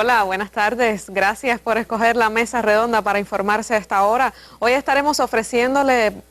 Hola, buenas tardes. Gracias por escoger la mesa redonda para informarse a esta hora. Hoy estaremos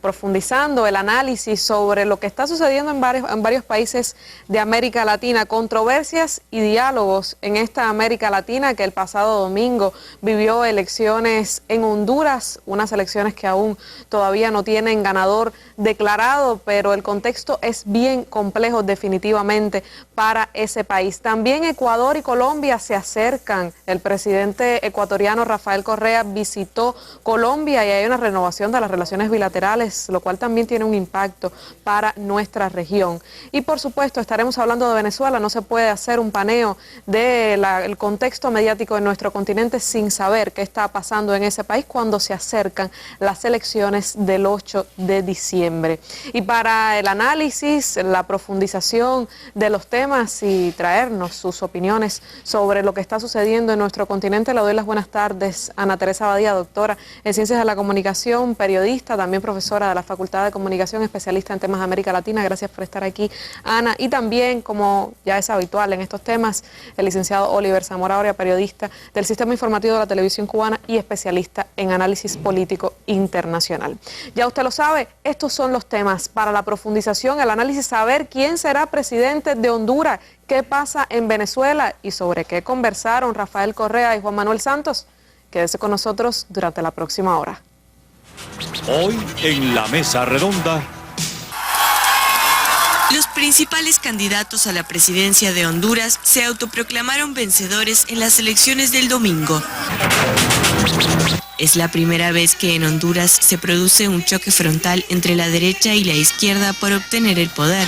profundizando el análisis sobre lo que está sucediendo en varios países de América Latina, controversias y diálogos en esta América Latina que el pasado domingo vivió elecciones en Honduras, unas elecciones que aún todavía no tienen ganador declarado, pero el contexto es bien complejo definitivamente para ese país. También Ecuador y Colombia se acercan. El presidente ecuatoriano Rafael Correa visitó Colombia y hay una renovación de las relaciones bilaterales, lo cual también tiene un impacto para nuestra región. Y por supuesto estaremos hablando de Venezuela. No se puede hacer un paneo del contexto mediático de nuestro continente sin saber qué está pasando en ese país cuando se acercan las elecciones del 8 de diciembre. Y para el análisis, la profundización de los temas y traernos sus opiniones sobre lo que está sucediendo en nuestro continente, le doy las buenas tardes a Ana Teresa Badía, doctora en Ciencias de la Comunicación, periodista, también profesora de la Facultad de Comunicación, especialista en temas de América Latina. Gracias por estar aquí, Ana. Y también, como ya es habitual en estos temas, el licenciado Oliver Zamora Oria, periodista del Sistema Informativo de la Televisión Cubana y especialista en análisis político internacional. Ya usted lo sabe, estos son los temas para la profundización, el análisis, saber quién será presidente de Honduras, qué pasa en Venezuela y sobre qué conversaron Rafael Correa y Juan Manuel Santos. Quédese con nosotros durante la próxima hora. Hoy en la mesa redonda. Los principales candidatos a la presidencia de Honduras se autoproclamaron vencedores en las elecciones del domingo. Es la primera vez que en Honduras se produce un choque frontal entre la derecha y la izquierda por obtener el poder.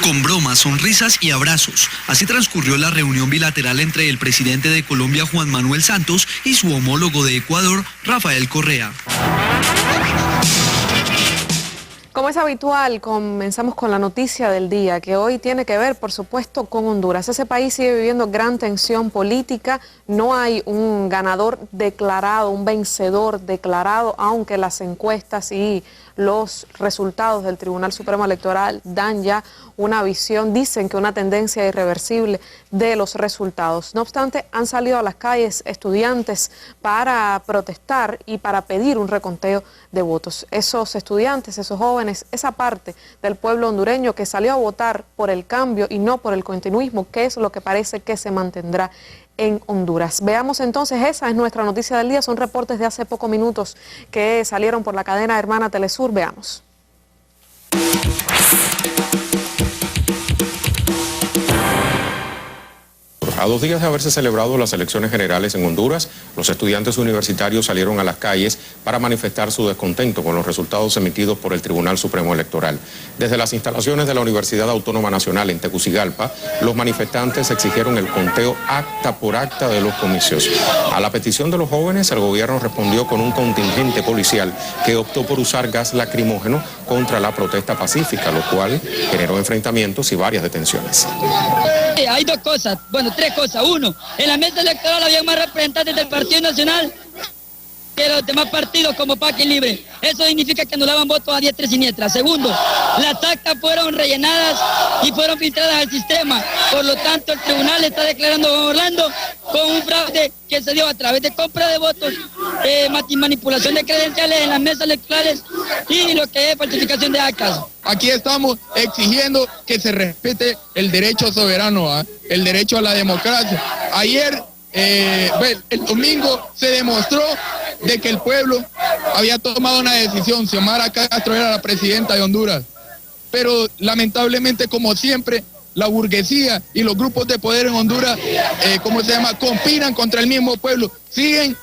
Con bromas, sonrisas y abrazos, así transcurrió la reunión bilateral entre el presidente de Colombia, Juan Manuel Santos, y su homólogo de Ecuador, Rafael Correa. Como es habitual, comenzamos con la noticia del día, que hoy tiene que ver, por supuesto, con Honduras. Ese país sigue viviendo gran tensión política, no hay un ganador declarado, un vencedor declarado, aunque las encuestas y los resultados del Tribunal Supremo Electoral dan ya una visión, dicen que una tendencia irreversible de los resultados. No obstante, han salido a las calles estudiantes para protestar y para pedir un reconteo de votos. Esos estudiantes, esos jóvenes, esa parte del pueblo hondureño que salió a votar por el cambio y no por el continuismo, que es lo que parece que se mantendrá en Honduras. Veamos entonces, esa es nuestra noticia del día, son reportes de hace pocos minutos que salieron por la cadena hermana Telesur. Veamos. A 2 días de haberse celebrado las elecciones generales en Honduras, los estudiantes universitarios salieron a las calles para manifestar su descontento con los resultados emitidos por el Tribunal Supremo Electoral. Desde las instalaciones de la Universidad Autónoma Nacional en Tegucigalpa, los manifestantes exigieron el conteo acta por acta de los comicios. A la petición de los jóvenes, el gobierno respondió con un contingente policial que optó por usar gas lacrimógeno contra la protesta pacífica, lo cual generó enfrentamientos y varias detenciones. Hay dos cosas, bueno, tres cosas. Uno, en la mesa electoral había más representantes del Partido Nacional que los demás partidos como PAC y Libre. Eso significa que anulaban votos a diestra y siniestra. Segundo, las actas fueron rellenadas y fueron filtradas al sistema. Por lo tanto, el tribunal está declarando a Orlando con un fraude que se dio a través de compra de votos, manipulación de credenciales en las mesas electorales y lo que es falsificación de actas. Aquí estamos exigiendo que se respete el derecho soberano, el derecho a la democracia. Ayer, el domingo, se demostró de que el pueblo había tomado una decisión. Xiomara Castro era la presidenta de Honduras. Pero lamentablemente, como siempre, la burguesía y los grupos de poder en Honduras, conspiran contra el mismo pueblo. Siguen,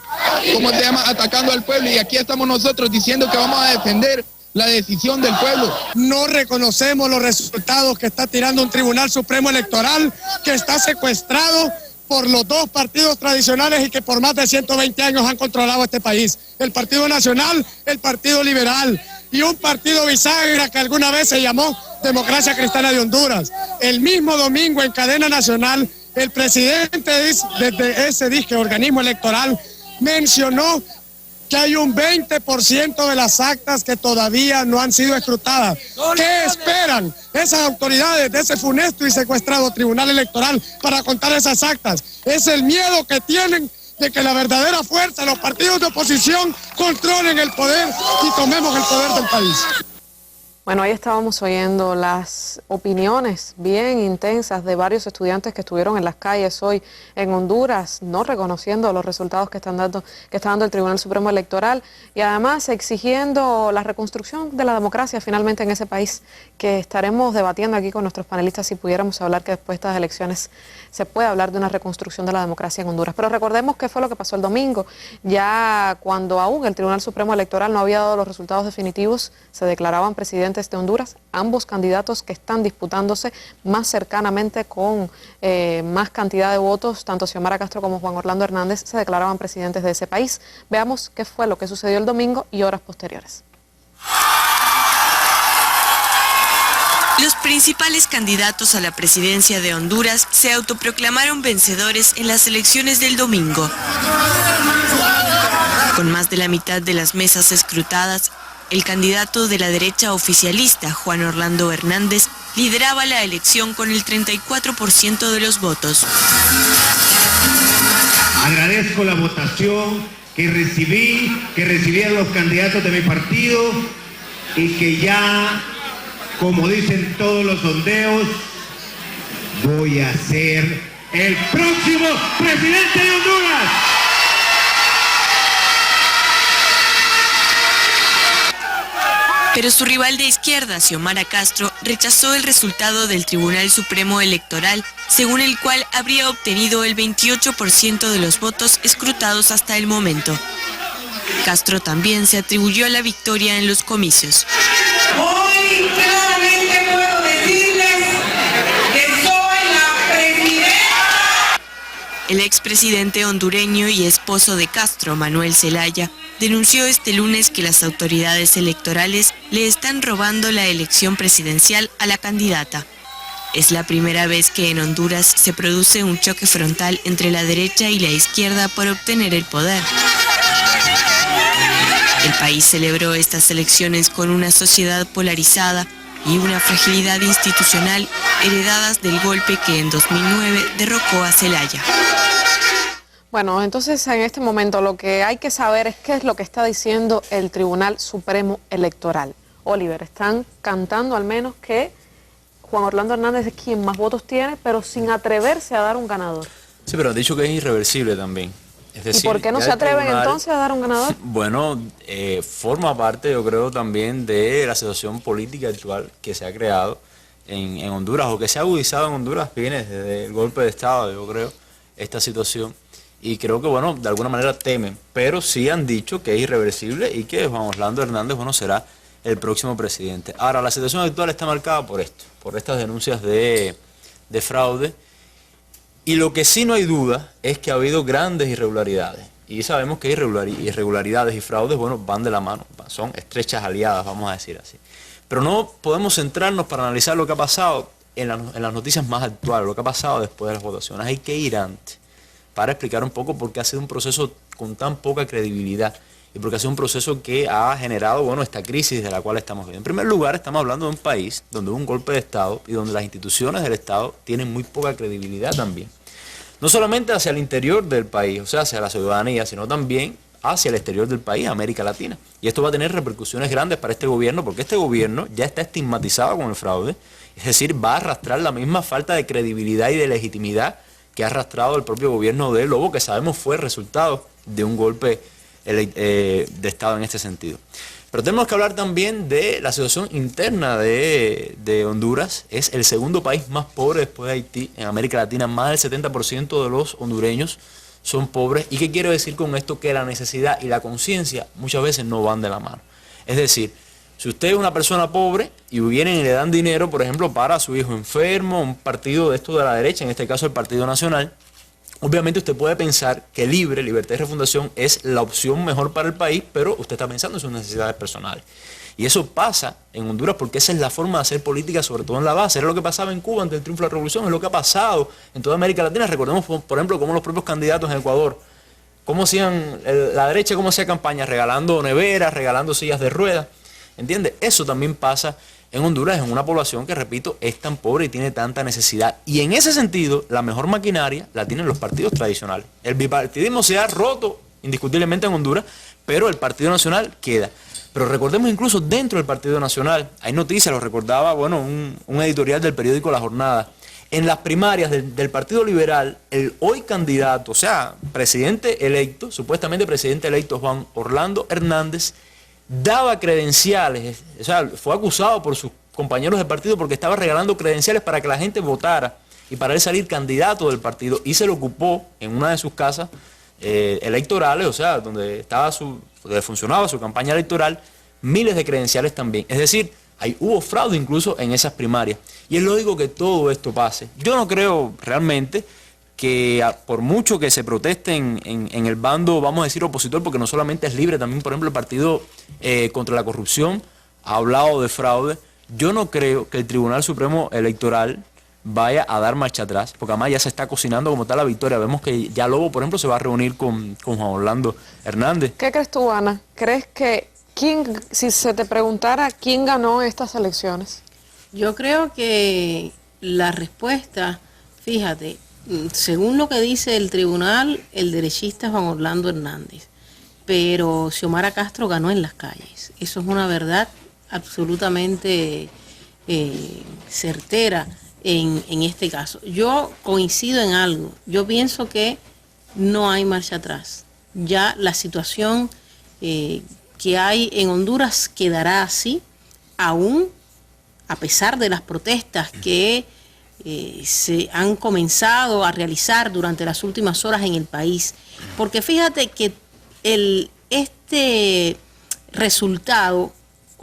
atacando al pueblo. Y aquí estamos nosotros diciendo que vamos a defender la decisión del pueblo. No reconocemos los resultados que está tirando un Tribunal Supremo Electoral que está secuestrado por los dos partidos tradicionales y que por más de 120 años han controlado este país. El Partido Nacional, el Partido Liberal y un partido bisagra que alguna vez se llamó Democracia Cristiana de Honduras. El mismo domingo en cadena nacional, el presidente desde ese organismo electoral mencionó que hay un 20% de las actas que todavía no han sido escrutadas. ¿Qué esperan esas autoridades de ese funesto y secuestrado Tribunal Electoral para contar esas actas? Es el miedo que tienen de que la verdadera fuerza, los partidos de oposición, controlen el poder y tomemos el poder del país. Bueno, ahí estábamos oyendo las opiniones bien intensas de varios estudiantes que estuvieron en las calles hoy en Honduras, no reconociendo los resultados que está dando el Tribunal Supremo Electoral y además exigiendo la reconstrucción de la democracia finalmente en ese país, que estaremos debatiendo aquí con nuestros panelistas si pudiéramos hablar que después de estas elecciones se puede hablar de una reconstrucción de la democracia en Honduras. Pero recordemos qué fue lo que pasó el domingo, ya cuando aún el Tribunal Supremo Electoral no había dado los resultados definitivos, se declaraban presidentes de Honduras, ambos candidatos que están disputándose más cercanamente con más cantidad de votos, tanto Xiomara Castro como Juan Orlando Hernández se declaraban presidentes de ese país. Veamos qué fue lo que sucedió el domingo y horas posteriores. Los principales candidatos a la presidencia de Honduras se autoproclamaron vencedores en las elecciones del domingo. Con más de la mitad de las mesas escrutadas, el candidato de la derecha oficialista, Juan Orlando Hernández, lideraba la elección con el 34% de los votos. Agradezco la votación que recibieron los candidatos de mi partido y que ya, como dicen todos los sondeos, voy a ser el próximo presidente de Honduras. Pero su rival de izquierda, Xiomara Castro, rechazó el resultado del Tribunal Supremo Electoral, según el cual habría obtenido el 28% de los votos escrutados hasta el momento. Castro también se atribuyó la victoria en los comicios. Hoy claramente puedo decirles que soy la presidenta. El expresidente hondureño y esposo de Castro, Manuel Zelaya, denunció este lunes que las autoridades electorales le están robando la elección presidencial a la candidata. Es la primera vez que en Honduras se produce un choque frontal entre la derecha y la izquierda por obtener el poder. El país celebró estas elecciones con una sociedad polarizada y una fragilidad institucional heredadas del golpe que en 2009 derrocó a Zelaya. Bueno, entonces en este momento lo que hay que saber es qué es lo que está diciendo el Tribunal Supremo Electoral. Oliver, están cantando al menos que Juan Orlando Hernández es quien más votos tiene, pero sin atreverse a dar un ganador. Sí, pero han dicho que es irreversible también. Es decir, ¿y por qué no se atreven entonces a dar un ganador? Bueno, forma parte, yo creo, también de la situación política actual que se ha creado en Honduras, o que se ha agudizado en Honduras, viene desde el golpe de Estado, yo creo, esta situación. Y creo que, bueno, de alguna manera temen, pero sí han dicho que es irreversible y que Juan Orlando Hernández, bueno, será el próximo presidente. Ahora, la situación actual está marcada por esto, por estas denuncias de fraude. Y lo que sí no hay duda es que ha habido grandes irregularidades. Y sabemos que irregularidades y fraudes, bueno, van de la mano, son estrechas aliadas, vamos a decir así. Pero no podemos centrarnos para analizar lo que ha pasado en las noticias más actuales, lo que ha pasado después de las votaciones. Hay que ir antes para explicar un poco por qué ha sido un proceso con tan poca credibilidad y porque ha sido un proceso que ha generado, bueno, esta crisis de la cual estamos viendo. En primer lugar, estamos hablando de un país donde hubo un golpe de Estado y donde las instituciones del Estado tienen muy poca credibilidad también. No solamente hacia el interior del país, o sea, hacia la ciudadanía, sino también hacia el exterior del país, América Latina. Y esto va a tener repercusiones grandes para este gobierno, porque este gobierno ya está estigmatizado con el fraude, es decir, va a arrastrar la misma falta de credibilidad y de legitimidad que ha arrastrado el propio gobierno de Lobo, que sabemos fue resultado de un golpe de Estado en este sentido. Pero tenemos que hablar también de la situación interna de Honduras. Es el segundo país más pobre después de Haití en América Latina. Más del 70% de los hondureños son pobres. ¿Y qué quiero decir con esto? Que la necesidad y la conciencia muchas veces no van de la mano. Es decir, si usted es una persona pobre y vienen y le dan dinero, por ejemplo, para su hijo enfermo, un partido de esto de la derecha, en este caso el Partido Nacional, obviamente usted puede pensar que Libertad y Refundación es la opción mejor para el país, pero usted está pensando en sus necesidades personales. Y eso pasa en Honduras porque esa es la forma de hacer política, sobre todo en la base. Era lo que pasaba en Cuba ante el triunfo de la revolución, es lo que ha pasado en toda América Latina. Recordemos, por ejemplo, cómo los propios candidatos en Ecuador cómo hacían la derecha, cómo hacía campaña, regalando neveras, regalando sillas de ruedas, ¿entiendes? Eso también pasa en Honduras, en una población que, repito, es tan pobre y tiene tanta necesidad. Y en ese sentido, la mejor maquinaria la tienen los partidos tradicionales. El bipartidismo se ha roto indiscutiblemente en Honduras, pero el Partido Nacional queda. Pero recordemos incluso dentro del Partido Nacional, hay noticias, lo recordaba, bueno, un editorial del periódico La Jornada. En las primarias del Partido Liberal, el hoy candidato, o sea, presidente electo, supuestamente presidente electo Juan Orlando Hernández, daba credenciales, o sea, fue acusado por sus compañeros del partido porque estaba regalando credenciales para que la gente votara y para él salir candidato del partido, y se lo ocupó en una de sus casas electorales, o sea, donde funcionaba su campaña electoral, miles de credenciales también. Es decir, hubo fraude incluso en esas primarias. Y es lógico que todo esto pase. Yo no creo realmente que por mucho que se proteste en el bando, vamos a decir, opositor, porque no solamente es libre, también, por ejemplo, el Partido contra la Corrupción ha hablado de fraude. Yo no creo que el Tribunal Supremo Electoral vaya a dar marcha atrás, porque además ya se está cocinando como tal la victoria. Vemos que ya Lobo, por ejemplo, se va a reunir con Juan Orlando Hernández. ¿Qué crees tú, Ana? ¿Crees que si se te preguntara quién ganó estas elecciones? Yo creo que la respuesta, fíjate, según lo que dice el tribunal, el derechista es Juan Orlando Hernández, pero Xiomara Castro ganó en las calles. Eso es una verdad absolutamente certera en este caso. Yo coincido en algo. Yo pienso que no hay marcha atrás. Ya la situación que hay en Honduras quedará así, aún a pesar de las protestas que se han comenzado a realizar durante las últimas horas en el país. Porque fíjate que este resultado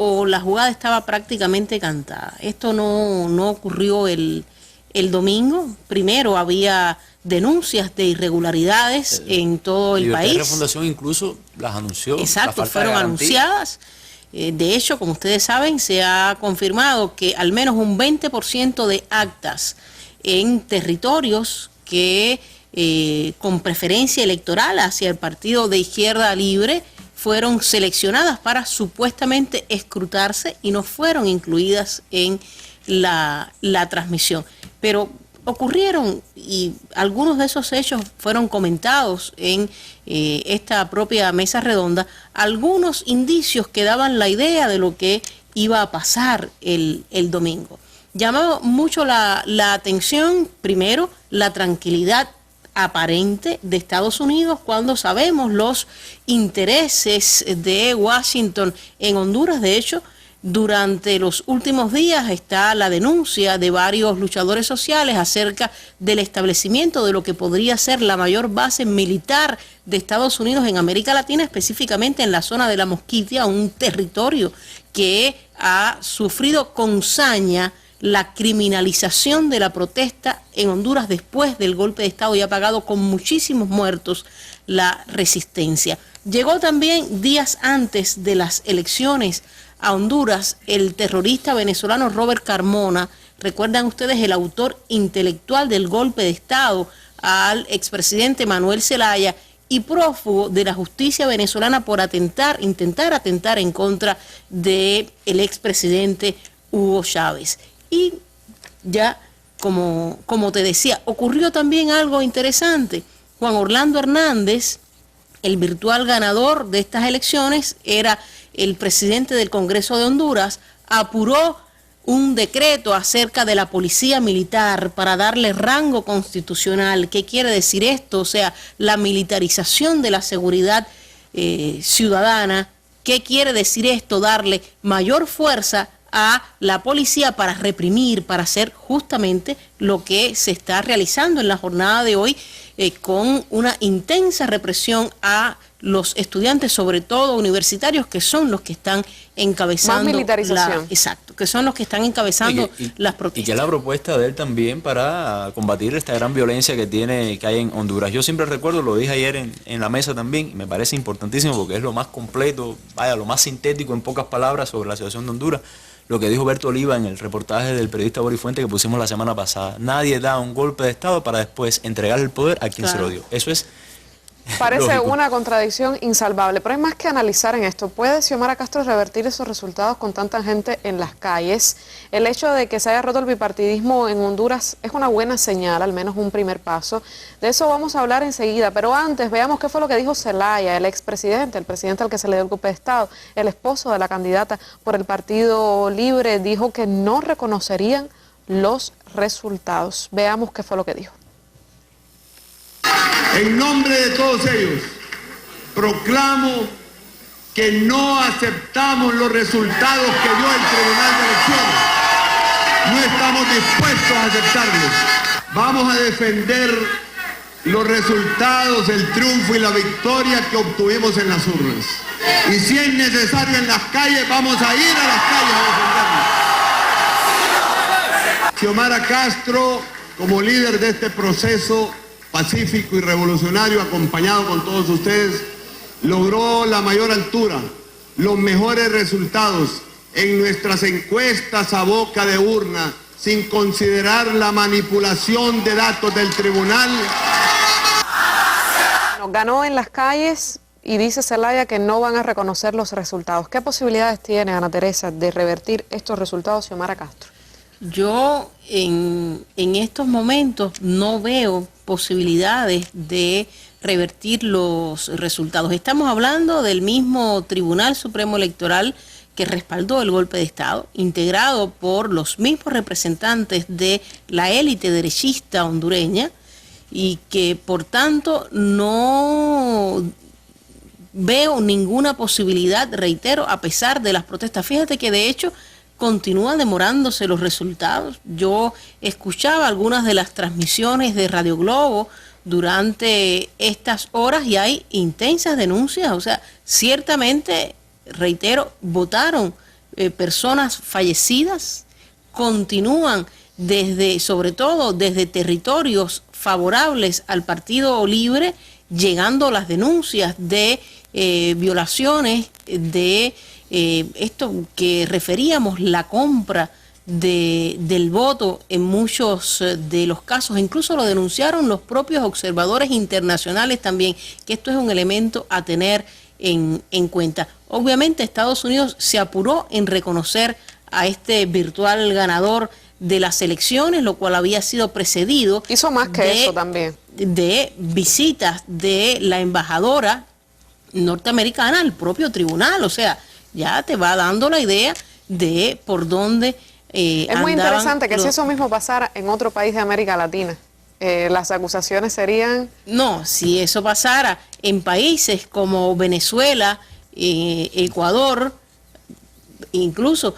o la jugada estaba prácticamente cantada. Esto no ocurrió el domingo. Primero había denuncias de irregularidades en todo el país. La Refundación incluso las anunció. Exacto, fueron anunciadas. De hecho, como ustedes saben, se ha confirmado que al menos un 20% de actas en territorios que con preferencia electoral hacia el Partido de Izquierda Libre fueron seleccionadas para supuestamente escrutarse y no fueron incluidas en la transmisión. Pero ocurrieron, y algunos de esos hechos fueron comentados en esta propia mesa redonda, algunos indicios que daban la idea de lo que iba a pasar el domingo. Llamó mucho la atención, primero, la tranquilidad aparente de Estados Unidos cuando sabemos los intereses de Washington en Honduras. De hecho, durante los últimos días está la denuncia de varios luchadores sociales acerca del establecimiento de lo que podría ser la mayor base militar de Estados Unidos en América Latina, específicamente en la zona de la Mosquitia, un territorio que ha sufrido con saña la criminalización de la protesta en Honduras después del golpe de Estado y ha pagado con muchísimos muertos la resistencia. Llegó también días antes de las elecciones a Honduras el terrorista venezolano Robert Carmona, recuerdan ustedes, el autor intelectual del golpe de Estado al expresidente Manuel Zelaya y prófugo de la justicia venezolana por intentar atentar en contra del expresidente Hugo Chávez. Y ya, como te decía, ocurrió también algo interesante. Juan Orlando Hernández, el virtual ganador de estas elecciones, era el presidente del Congreso de Honduras, apuró un decreto acerca de la policía militar para darle rango constitucional. ¿Qué quiere decir esto? O sea, la militarización de la seguridad ciudadana. ¿Qué quiere decir esto? Darle mayor fuerza a la policía para reprimir, para hacer justamente lo que se está realizando en la jornada de hoy, con una intensa represión a los estudiantes, sobre todo universitarios, que son los que están encabezando. Más militarización. Exacto, que son los que están encabezando las protestas. Y que es la propuesta de él también para combatir esta gran violencia que hay en Honduras. Yo siempre recuerdo, lo dije ayer en la mesa también, y me parece importantísimo porque es lo más completo, lo más sintético en pocas palabras sobre la situación de Honduras. Lo que dijo Berto Oliva en el reportaje del periodista Boris Fuente que pusimos la semana pasada. Nadie da un golpe de Estado para después entregar el poder a quien se lo dio. Eso es Parece lógico. una contradicción insalvable, pero hay más que analizar en esto. ¿Puede Xiomara Castro revertir esos resultados con tanta gente en las calles? El hecho de que se haya roto el bipartidismo en Honduras es una buena señal, al menos un primer paso. De eso vamos a hablar enseguida, pero antes veamos qué fue lo que dijo Zelaya, el expresidente, el presidente al que se le dio el golpe de Estado, el esposo de la candidata por el Partido Libre, dijo que no reconocerían los resultados. Veamos qué fue lo que dijo. En nombre de todos ellos, proclamo que no aceptamos los resultados que dio el Tribunal de Elecciones. No estamos dispuestos a aceptarlos. Vamos a defender los resultados, el triunfo y la victoria que obtuvimos en las urnas. Y si es necesario en las calles, vamos a ir a las calles a defenderlos. Xiomara Castro, como líder de este proceso pacífico y revolucionario, acompañado con todos ustedes, logró la mayor altura, los mejores resultados en nuestras encuestas a boca de urna, sin considerar la manipulación de datos del tribunal. Ganó en las calles y dice Zelaya que no van a reconocer los resultados. ¿Qué posibilidades tiene Ana Teresa de revertir estos resultados, Xiomara Castro? Yo en estos momentos no veo posibilidades de revertir los resultados. Estamos hablando del mismo Tribunal Supremo Electoral que respaldó el golpe de Estado, integrado por los mismos representantes de la élite derechista hondureña, y que por tanto no veo ninguna posibilidad, reitero, a pesar de las protestas. Fíjate que de hecho continúan demorándose los resultados. Yo escuchaba algunas de las transmisiones de Radio Globo durante estas horas y hay intensas denuncias. O sea, ciertamente, reitero, votaron personas fallecidas, continúan sobre todo desde territorios favorables al Partido Libre, llegando las denuncias de violaciones, de esto que referíamos, la compra del voto en muchos de los casos. Incluso lo denunciaron los propios observadores internacionales también, que esto es un elemento a tener en cuenta. Obviamente Estados Unidos se apuró en reconocer a este virtual ganador de las elecciones, lo cual había sido precedido. Hizo más que eso también. De visitas de la embajadora norteamericana al propio tribunal. O sea, ya te va dando la idea de por dónde es muy interesante que si eso mismo pasara en otro país de América Latina, las acusaciones serían... No, si eso pasara en países como Venezuela, Ecuador, incluso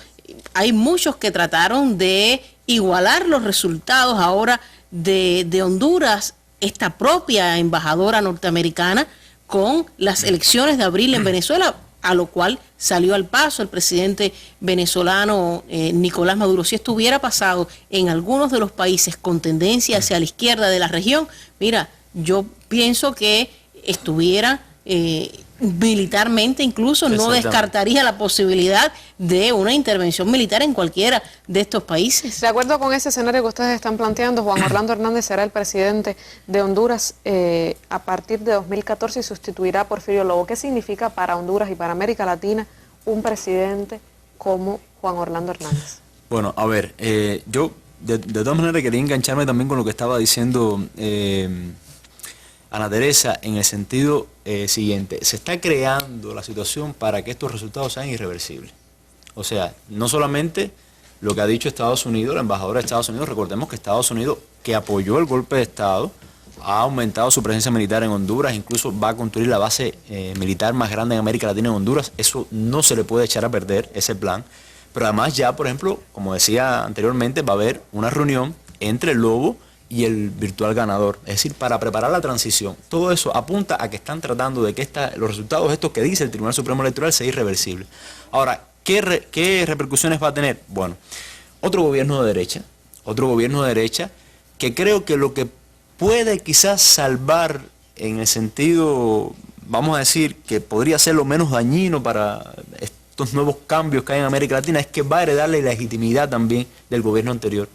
hay muchos que trataron de igualar los resultados ahora de Honduras, esta propia embajadora norteamericana, con las elecciones de abril en Venezuela, a lo cual salió al paso el presidente venezolano Nicolás Maduro. Si esto hubiera pasado en algunos de los países con tendencia hacia la izquierda de la región, mira, yo pienso que estuviera militarmente, incluso no descartaría la posibilidad de una intervención militar en cualquiera de estos países. De acuerdo con ese escenario que ustedes están planteando, Juan Orlando Hernández será el presidente de Honduras a partir de 2014 y sustituirá a Porfirio Lobo. ¿Qué significa para Honduras y para América Latina un presidente como Juan Orlando Hernández? Bueno, a ver, yo de todas maneras quería engancharme también con lo que estaba diciendo Ana Teresa, en el sentido siguiente: se está creando la situación para que estos resultados sean irreversibles. O sea, no solamente lo que ha dicho Estados Unidos, la embajadora de Estados Unidos, recordemos que Estados Unidos, que apoyó el golpe de Estado, ha aumentado su presencia militar en Honduras, incluso va a construir la base militar más grande en América Latina en Honduras. Eso no se le puede echar a perder, ese plan. Pero además ya, por ejemplo, como decía anteriormente, va a haber una reunión entre el Lobo y el virtual ganador, es decir, para preparar la transición. Todo eso apunta a que están tratando de que los resultados estos que dice el Tribunal Supremo Electoral sean irreversibles. Ahora, ¿qué repercusiones va a tener? Bueno, otro gobierno de derecha que creo que lo que puede quizás salvar, en el sentido, vamos a decir, que podría ser lo menos dañino para estos nuevos cambios que hay en América Latina, es que va a heredarle legitimidad también del gobierno anterior.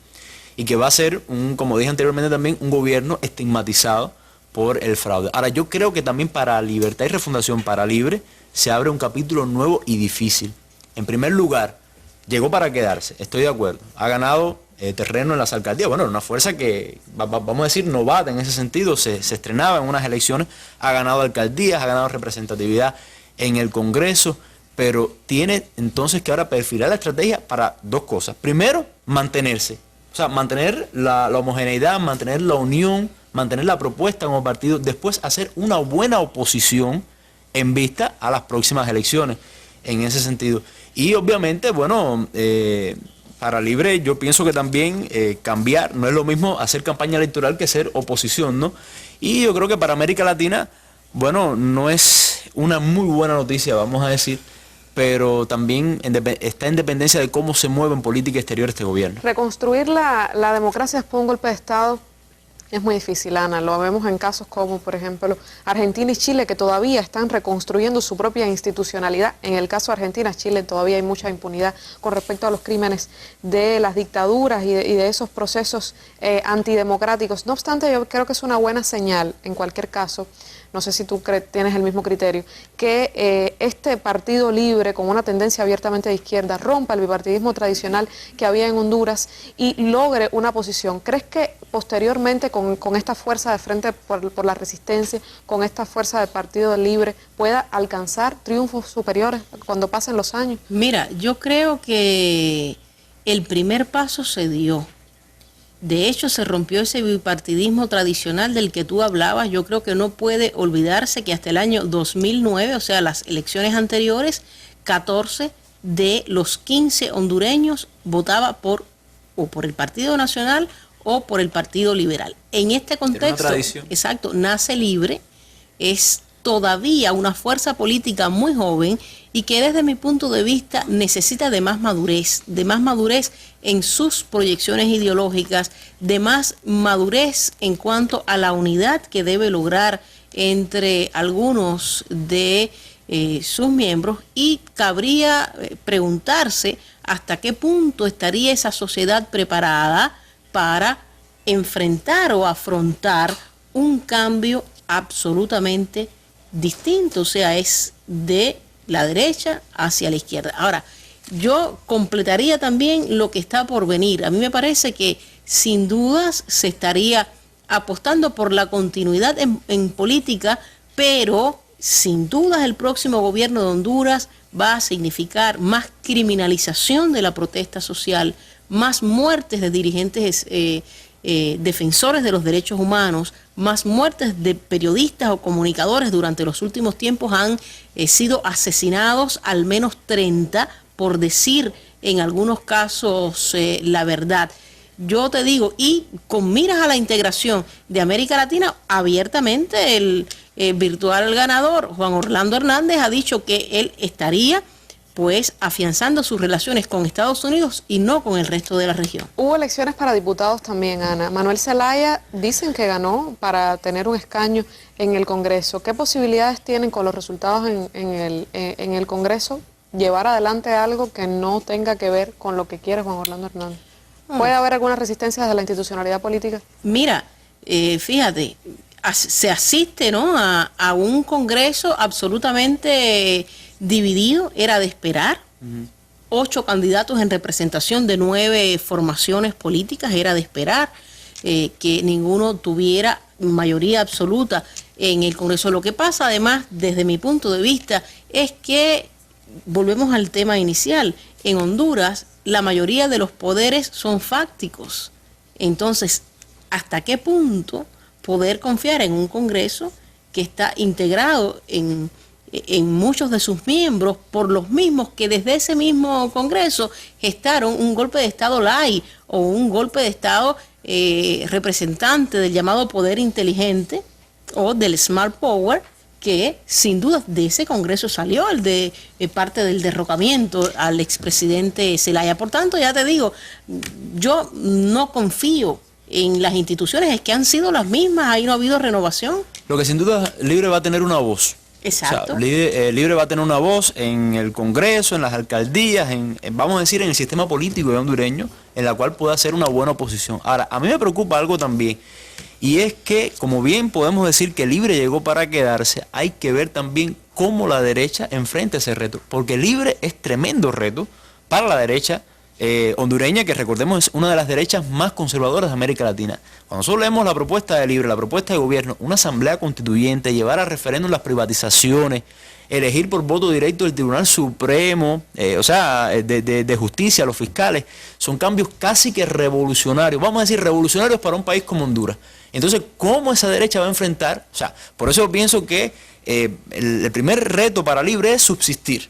Y que va a ser, como dije anteriormente también, un gobierno estigmatizado por el fraude. Ahora, yo creo que también para Libertad y Refundación, para Libre, se abre un capítulo nuevo y difícil. En primer lugar, llegó para quedarse, estoy de acuerdo. Ha ganado terreno en las alcaldías. Bueno, una fuerza que, vamos a decir, novata en ese sentido, se estrenaba en unas elecciones, ha ganado alcaldías, ha ganado representatividad en el Congreso, pero tiene entonces que ahora perfilar la estrategia para dos cosas. Primero, mantenerse. O sea, mantener la homogeneidad, mantener la unión, mantener la propuesta como partido, después hacer una buena oposición en vista a las próximas elecciones, en ese sentido. Y obviamente, bueno, para Libre yo pienso que también cambiar, no es lo mismo hacer campaña electoral que ser oposición, ¿no? Y yo creo que para América Latina, bueno, no es una muy buena noticia, vamos a decir, pero también está en dependencia de cómo se mueve en política exterior este gobierno. Reconstruir la democracia después de un golpe de Estado es muy difícil, Ana. Lo vemos en casos como, por ejemplo, Argentina y Chile, que todavía están reconstruyendo su propia institucionalidad. En el caso de Argentina, Chile, todavía hay mucha impunidad con respecto a los crímenes de las dictaduras y de esos procesos antidemocráticos. No obstante, yo creo que es una buena señal, en cualquier caso, no sé si tú tienes el mismo criterio, que este Partido Libre, con una tendencia abiertamente de izquierda, rompa el bipartidismo tradicional que había en Honduras y logre una posición. ¿Crees que posteriormente con esta fuerza de Frente por la Resistencia, con esta fuerza de Partido Libre, pueda alcanzar triunfos superiores cuando pasen los años? Mira, yo creo que el primer paso se dio. De hecho, se rompió ese bipartidismo tradicional del que tú hablabas. Yo creo que no puede olvidarse que hasta el año 2009, o sea, las elecciones anteriores, 14 de los 15 hondureños votaba por el Partido Nacional o por el Partido Liberal. En este contexto, exacto, Nace Libre es todavía una fuerza política muy joven y que desde mi punto de vista necesita de más madurez en sus proyecciones ideológicas, de más madurez en cuanto a la unidad que debe lograr entre algunos de sus miembros, y cabría preguntarse hasta qué punto estaría esa sociedad preparada para enfrentar o afrontar un cambio absolutamente distinto, o sea, es de la derecha hacia la izquierda. Ahora, yo completaría también lo que está por venir. A mí me parece que sin dudas se estaría apostando por la continuidad en política, pero sin dudas el próximo gobierno de Honduras va a significar más criminalización de la protesta social, más muertes de dirigentes defensores de los derechos humanos, más muertes de periodistas o comunicadores. Durante los últimos tiempos han sido asesinados al menos 30 por decir en algunos casos la verdad. Yo te digo, y con miras a la integración de América Latina, abiertamente el virtual ganador, Juan Orlando Hernández, ha dicho que él estaría pues afianzando sus relaciones con Estados Unidos y no con el resto de la región. Hubo elecciones para diputados también, Ana. Manuel Zelaya dicen que ganó para tener un escaño en el Congreso. ¿Qué posibilidades tienen con los resultados en el Congreso llevar adelante algo que no tenga que ver con lo que quiere Juan Orlando Hernández? ¿Puede haber alguna resistencia desde la institucionalidad política? Mira, fíjate, se asiste, ¿no?, a un Congreso absolutamente dividido, era de esperar. 8 candidatos en representación de 9 formaciones políticas, era de esperar que ninguno tuviera mayoría absoluta en el Congreso. Lo que pasa, además, desde mi punto de vista, es que, volvemos al tema inicial, en Honduras la mayoría de los poderes son fácticos. Entonces, ¿hasta qué punto poder confiar en un Congreso que está integrado en muchos de sus miembros por los mismos que desde ese mismo Congreso gestaron un golpe de Estado light o un golpe de Estado representante del llamado poder inteligente o del smart power, que sin duda de ese Congreso salió el de parte del derrocamiento al expresidente Zelaya? Por tanto, ya te digo, yo no confío en las instituciones, es que han sido las mismas, ahí no ha habido renovación. Lo que sin duda Libre va a tener una voz. Exacto. O sea, Libre va a tener una voz en el Congreso, en las alcaldías, vamos a decir, en el sistema político hondureño, en la cual pueda hacer una buena oposición. Ahora, a mí me preocupa algo también, y es que, como bien podemos decir que Libre llegó para quedarse, hay que ver también cómo la derecha enfrenta ese reto, porque Libre es tremendo reto para la derecha hondureña, que recordemos es una de las derechas más conservadoras de América Latina. Cuando nosotros leemos la propuesta de Libre, la propuesta de gobierno, una asamblea constituyente, llevar a referéndum las privatizaciones, elegir por voto directo del Tribunal Supremo, de justicia a los fiscales, son cambios casi que revolucionarios, vamos a decir revolucionarios para un país como Honduras. Entonces, ¿cómo esa derecha va a enfrentar? O sea, por eso pienso que el primer reto para Libre es subsistir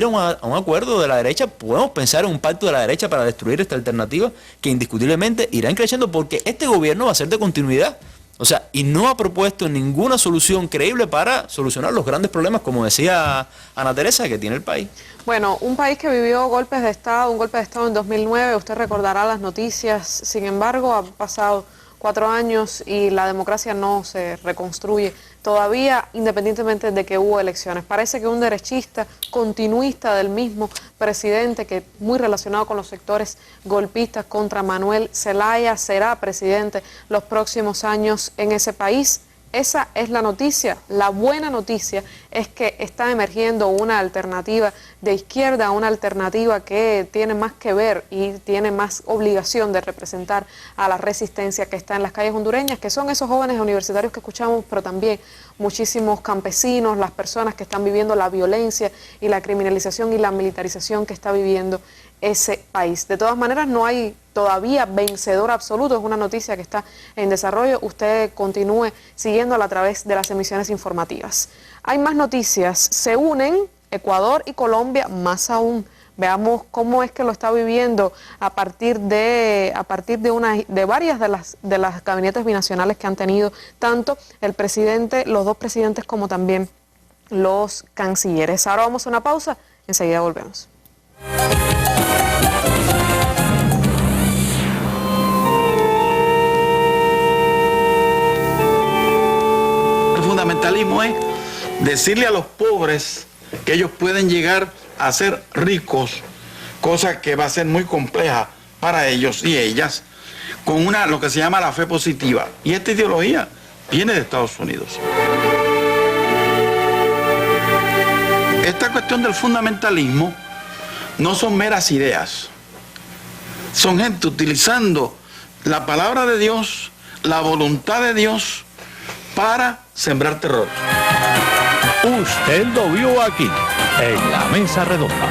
a un acuerdo de la derecha. Podemos pensar en un pacto de la derecha para destruir esta alternativa que indiscutiblemente irán creciendo, porque este gobierno va a ser de continuidad. O sea, y no ha propuesto ninguna solución creíble para solucionar los grandes problemas, como decía Ana Teresa, que tiene el país. Bueno, un país que vivió golpes de Estado, un golpe de Estado en 2009, usted recordará las noticias, sin embargo, han pasado 4 años y la democracia no se reconstruye todavía, independientemente de que hubo elecciones. Parece que un derechista continuista del mismo presidente, que muy relacionado con los sectores golpistas contra Manuel Zelaya, será presidente los próximos años en ese país. Esa es la noticia. La buena noticia es que está emergiendo una alternativa de izquierda, una alternativa que tiene más que ver y tiene más obligación de representar a la resistencia que está en las calles hondureñas, que son esos jóvenes universitarios que escuchamos, pero también muchísimos campesinos, las personas que están viviendo la violencia y la criminalización y la militarización que está viviendo ese país. De todas maneras, no hay todavía vencedor absoluto, es una noticia que está en desarrollo. Usted continúe siguiéndola a través de las emisiones informativas. Hay más noticias, se unen Ecuador y Colombia más aún. Veamos cómo es que lo está viviendo a partir de varias de las gabinetes binacionales que han tenido tanto el presidente, los dos presidentes, como también los cancilleres. Ahora vamos a una pausa, enseguida volvemos. El fundamentalismo es decirle a los pobres que ellos pueden llegar a ser ricos, cosa que va a ser muy compleja para ellos y ellas, con lo que se llama la fe positiva. Y esta ideología viene de Estados Unidos. Esta cuestión del fundamentalismo no son meras ideas, son gente utilizando la palabra de Dios, la voluntad de Dios, para sembrar terror. Usted lo vio aquí, en la Mesa Redonda.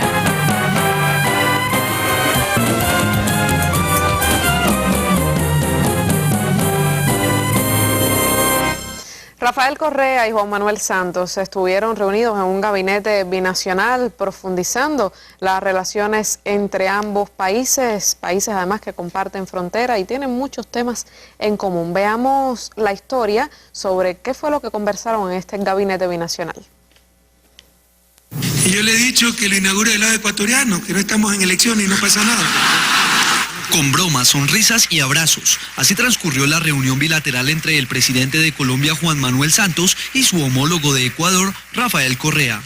Rafael Correa y Juan Manuel Santos estuvieron reunidos en un gabinete binacional profundizando las relaciones entre ambos países además que comparten frontera y tienen muchos temas en común. Veamos la historia sobre qué fue lo que conversaron en este gabinete binacional. Y yo le he dicho que lo inaugure del lado ecuatoriano, que no estamos en elecciones y no pasa nada. Con bromas, sonrisas y abrazos. Así transcurrió la reunión bilateral entre el presidente de Colombia, Juan Manuel Santos, y su homólogo de Ecuador, Rafael Correa.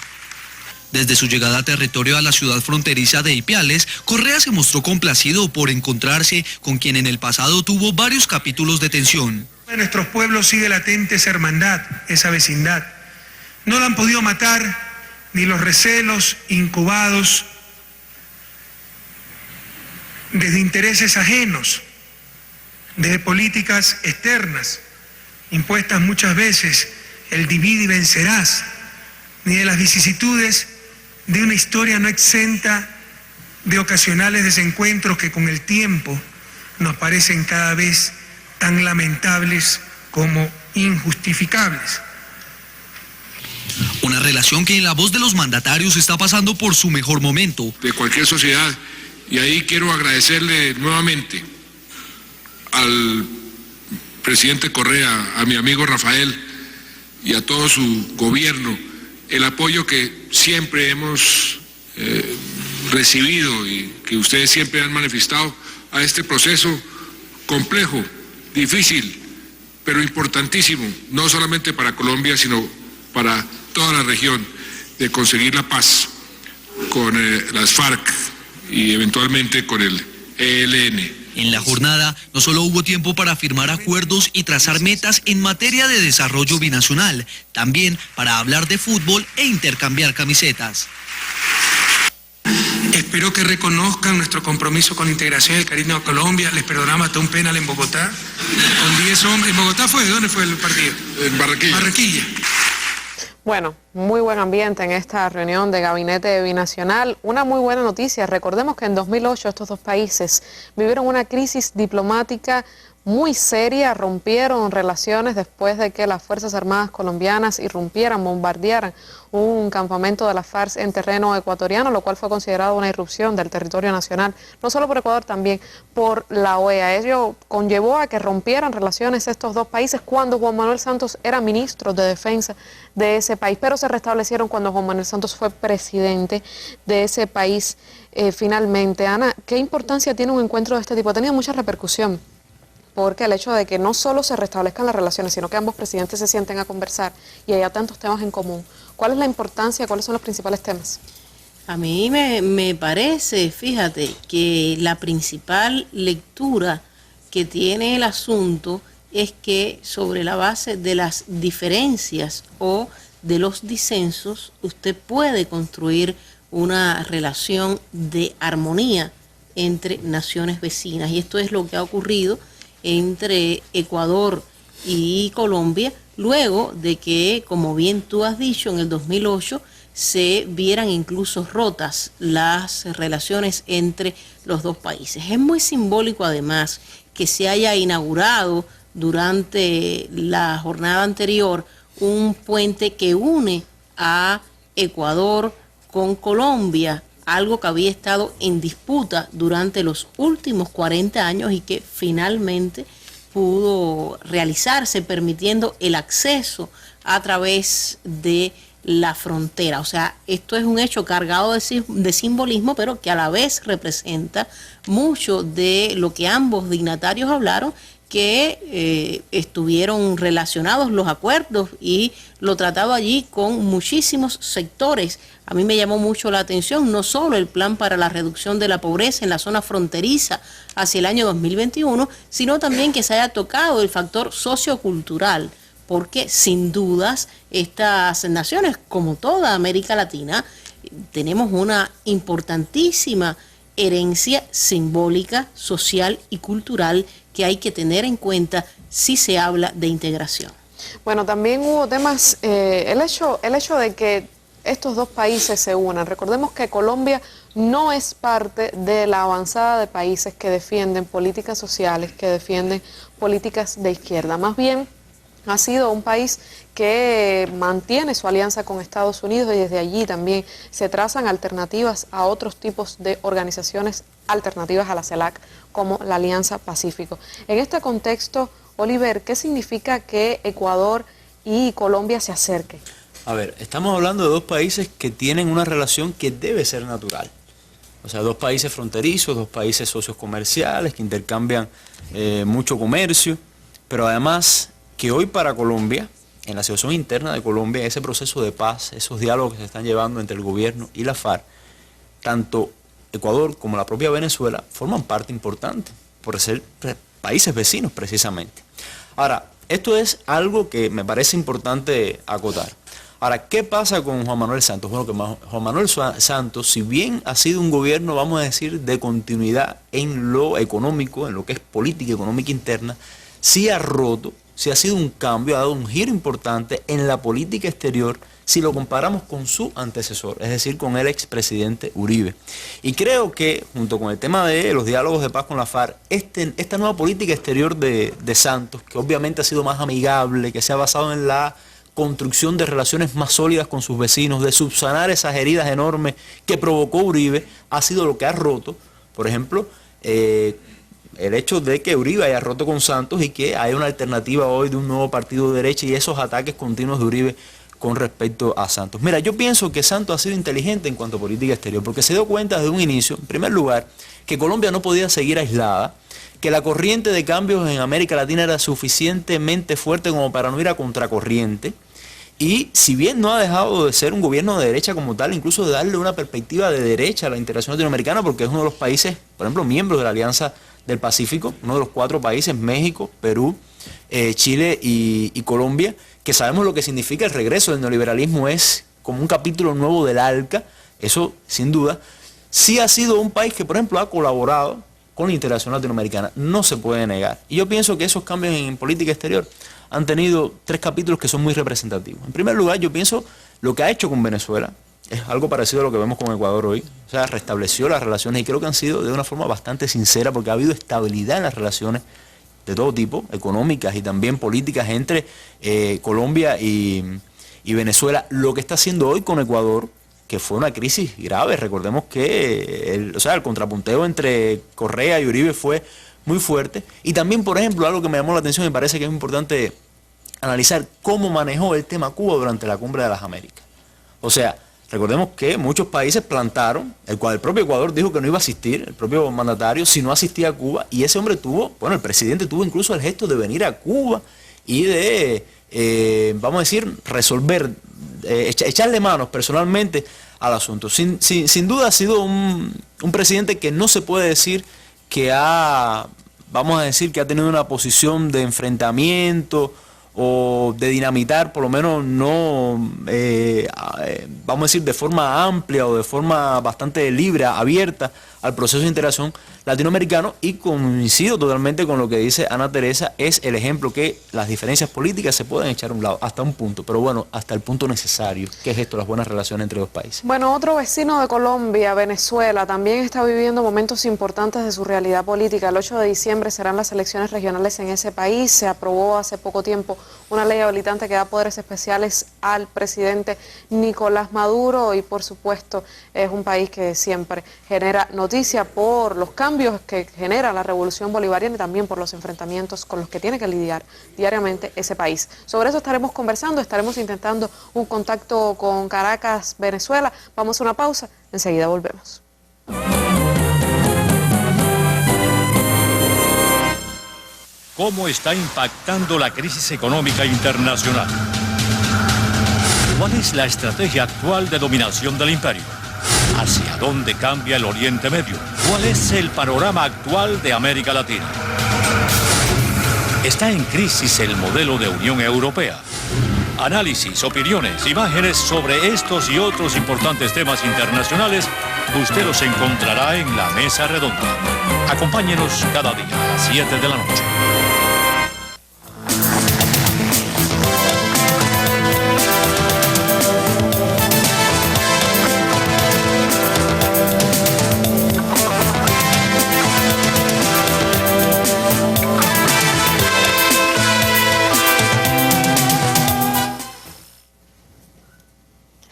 Desde su llegada a territorio a la ciudad fronteriza de Ipiales, Correa se mostró complacido por encontrarse con quien en el pasado tuvo varios capítulos de tensión. En nuestros pueblos sigue latente esa hermandad, esa vecindad. No la han podido matar ni los recelos incubados desde intereses ajenos, desde políticas externas, impuestas muchas veces, el divide y vencerás, ni de las vicisitudes de una historia no exenta de ocasionales desencuentros que con el tiempo nos parecen cada vez tan lamentables como injustificables. Una relación que en la voz de los mandatarios está pasando por su mejor momento. De cualquier sociedad. Y ahí quiero agradecerle nuevamente al presidente Correa, a mi amigo Rafael y a todo su gobierno, el apoyo que siempre hemos recibido y que ustedes siempre han manifestado a este proceso complejo, difícil, pero importantísimo, no solamente para Colombia, sino para toda la región, de conseguir la paz con las FARC y eventualmente con el ELN. En la jornada no solo hubo tiempo para firmar acuerdos y trazar metas en materia de desarrollo binacional, también para hablar de fútbol e intercambiar camisetas. Espero que reconozcan nuestro compromiso con la integración del Caribe a Colombia. Les perdonamos hasta un penal en Bogotá, con 10 hombres. ¿En Bogotá fue? ¿Dónde fue el partido? En Barranquilla. Barranquilla. Bueno, muy buen ambiente en esta reunión de gabinete binacional. Una muy buena noticia. Recordemos que en 2008 estos dos países vivieron una crisis diplomática muy seria, rompieron relaciones después de que las Fuerzas Armadas colombianas irrumpieran, bombardearan un campamento de las FARC en terreno ecuatoriano, lo cual fue considerado una irrupción del territorio nacional, no solo por Ecuador, también por la OEA. Ello conllevó a que rompieran relaciones estos dos países cuando Juan Manuel Santos era ministro de Defensa de ese país, pero se restablecieron cuando Juan Manuel Santos fue presidente de ese país finalmente. Ana, ¿qué importancia tiene un encuentro de este tipo? Ha tenido mucha repercusión, porque el hecho de que no solo se restablezcan las relaciones, sino que ambos presidentes se sienten a conversar y haya tantos temas en común. ¿Cuál es la importancia? ¿Cuáles son los principales temas? A mí me parece, fíjate, que la principal lectura que tiene el asunto es que sobre la base de las diferencias o de los disensos, usted puede construir una relación de armonía entre naciones vecinas. Y esto es lo que ha ocurrido entre Ecuador y Colombia, luego de que, como bien tú has dicho, en el 2008 se vieran incluso rotas las relaciones entre los dos países. Es muy simbólico además que se haya inaugurado durante la jornada anterior un puente que une a Ecuador con Colombia, algo que había estado en disputa durante los últimos 40 años y que finalmente pudo realizarse, permitiendo el acceso a través de la frontera. O sea, esto es un hecho cargado de simbolismo, pero que a la vez representa mucho de lo que ambos dignatarios hablaron, que estuvieron relacionados los acuerdos y lo tratado allí con muchísimos sectores. A mí me llamó mucho la atención no solo el plan para la reducción de la pobreza en la zona fronteriza hacia el año 2021, sino también que se haya tocado el factor sociocultural, porque sin dudas estas naciones, como toda América Latina, tenemos una importantísima herencia simbólica, social y cultural que hay que tener en cuenta si se habla de integración. Bueno, también hubo temas, el hecho de que estos dos países se unan. Recordemos que Colombia no es parte de la avanzada de países que defienden políticas sociales, que defienden políticas de izquierda. Más bien, ha sido un país que mantiene su alianza con Estados Unidos y desde allí también se trazan alternativas a otros tipos de organizaciones alternativas a la CELAC, como la Alianza Pacífico. En este contexto, Oliver, ¿qué significa que Ecuador y Colombia se acerquen? A ver, estamos hablando de dos países que tienen una relación que debe ser natural. O sea, dos países fronterizos, dos países socios comerciales que intercambian mucho comercio, pero además que hoy para Colombia, en la situación interna de Colombia, ese proceso de paz, esos diálogos que se están llevando entre el gobierno y la FARC, tanto Ecuador como la propia Venezuela forman parte importante por ser países vecinos precisamente. Ahora, esto es algo que me parece importante acotar. Ahora, ¿qué pasa con Juan Manuel Santos? Bueno, que Juan Manuel Santos, si bien ha sido un gobierno, vamos a decir, de continuidad en lo económico, en lo que es política económica interna, sí ha roto, sí ha sido un cambio, ha dado un giro importante en la política exterior si lo comparamos con su antecesor, es decir, con el expresidente Uribe. Y creo que, junto con el tema de los diálogos de paz con la FARC, esta nueva política exterior de Santos, que obviamente ha sido más amigable, que se ha basado en la construcción de relaciones más sólidas con sus vecinos, de subsanar esas heridas enormes que provocó Uribe, ha sido lo que ha roto, por ejemplo, el hecho de que Uribe haya roto con Santos y que haya una alternativa hoy de un nuevo partido de derecha y esos ataques continuos de Uribe con respecto a Santos. Mira, yo pienso que Santos ha sido inteligente en cuanto a política exterior, porque se dio cuenta desde un inicio, en primer lugar, que Colombia no podía seguir aislada, que la corriente de cambios en América Latina era suficientemente fuerte como para no ir a contracorriente, Y si bien no ha dejado de ser un gobierno de derecha como tal, incluso de darle una perspectiva de derecha a la integración latinoamericana, porque es uno de los países, por ejemplo, miembros de la Alianza del Pacífico, uno de los 4 países, México, Perú, Chile y Colombia, que sabemos lo que significa el regreso del neoliberalismo, es como un capítulo nuevo del ALCA, eso sin duda. Sí ha sido un país que, por ejemplo, ha colaborado con la integración latinoamericana, no se puede negar. Y yo pienso que esos cambios en política exterior han tenido 3 capítulos que son muy representativos. En primer lugar, yo pienso lo que ha hecho con Venezuela, es algo parecido a lo que vemos con Ecuador hoy, o sea, restableció las relaciones y creo que han sido de una forma bastante sincera porque ha habido estabilidad en las relaciones de todo tipo, económicas y también políticas entre Colombia y Venezuela. Lo que está haciendo hoy con Ecuador, que fue una crisis grave, recordemos que el contrapunteo entre Correa y Uribe fue muy fuerte. Y también, por ejemplo, algo que me llamó la atención y me parece que es importante analizar cómo manejó el tema Cuba durante la Cumbre de las Américas. O sea, recordemos que muchos países plantaron, el propio Ecuador dijo que no iba a asistir, el propio mandatario, si no asistía a Cuba, y ese hombre tuvo, bueno, el presidente tuvo incluso el gesto de venir a Cuba y de, vamos a decir, resolver, echarle manos personalmente al asunto. Sin duda ha sido un presidente que no se puede decir que vamos a decir que ha tenido una posición de enfrentamiento o de dinamitar, por lo menos no, vamos a decir, de forma amplia o de forma bastante libre, abierta al proceso de integración latinoamericano, y coincido totalmente con lo que dice Ana Teresa, es el ejemplo que las diferencias políticas se pueden echar a un lado, hasta un punto, pero bueno, hasta el punto necesario, que es esto, las buenas relaciones entre 2 países. Bueno, otro vecino de Colombia, Venezuela, también está viviendo momentos importantes de su realidad política. El 8 de diciembre serán las elecciones regionales en ese país. Se aprobó hace poco tiempo una ley habilitante que da poderes especiales al presidente Nicolás Maduro, y por supuesto es un país que siempre genera noticia por los cambios que genera la revolución bolivariana y también por los enfrentamientos con los que tiene que lidiar diariamente ese país. Sobre eso estaremos conversando, estaremos intentando un contacto con Caracas, Venezuela. Vamos a una pausa, enseguida volvemos. ¿Cómo está impactando la crisis económica internacional? ¿Cuál es la estrategia actual de dominación del imperio? ¿Hacia dónde cambia el Oriente Medio? ¿Cuál es el panorama actual de América Latina? ¿Está en crisis el modelo de Unión Europea? Análisis, opiniones, imágenes sobre estos y otros importantes temas internacionales, usted los encontrará en la Mesa Redonda. Acompáñenos cada día a las 7 de la noche.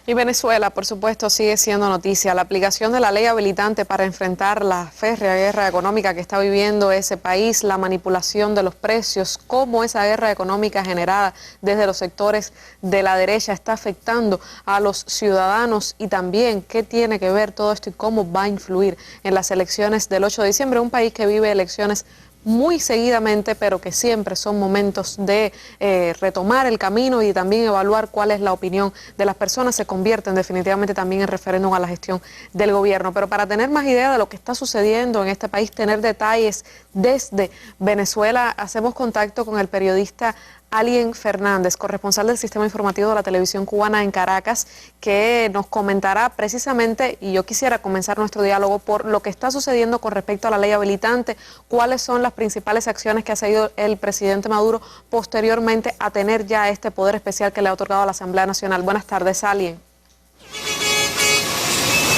Y Venezuela, por supuesto, sigue siendo noticia. La aplicación de la ley habilitante para enfrentar la férrea guerra económica que está viviendo ese país, la manipulación de los precios, cómo esa guerra económica generada desde los sectores de la derecha está afectando a los ciudadanos, y también qué tiene que ver todo esto y cómo va a influir en las elecciones del 8 de diciembre, un país que vive elecciones muy seguidamente, pero que siempre son momentos de retomar el camino y también evaluar cuál es la opinión de las personas. Se convierten definitivamente también en referéndum a la gestión del gobierno. Pero para tener más idea de lo que está sucediendo en este país, tener detalles desde Venezuela, hacemos contacto con el periodista Alien Fernández, corresponsal del Sistema Informativo de la Televisión Cubana en Caracas, que nos comentará precisamente, y yo quisiera comenzar nuestro diálogo por lo que está sucediendo con respecto a la ley habilitante, cuáles son las principales acciones que ha seguido el presidente Maduro posteriormente a tener ya este poder especial que le ha otorgado a la Asamblea Nacional. Buenas tardes, Alien.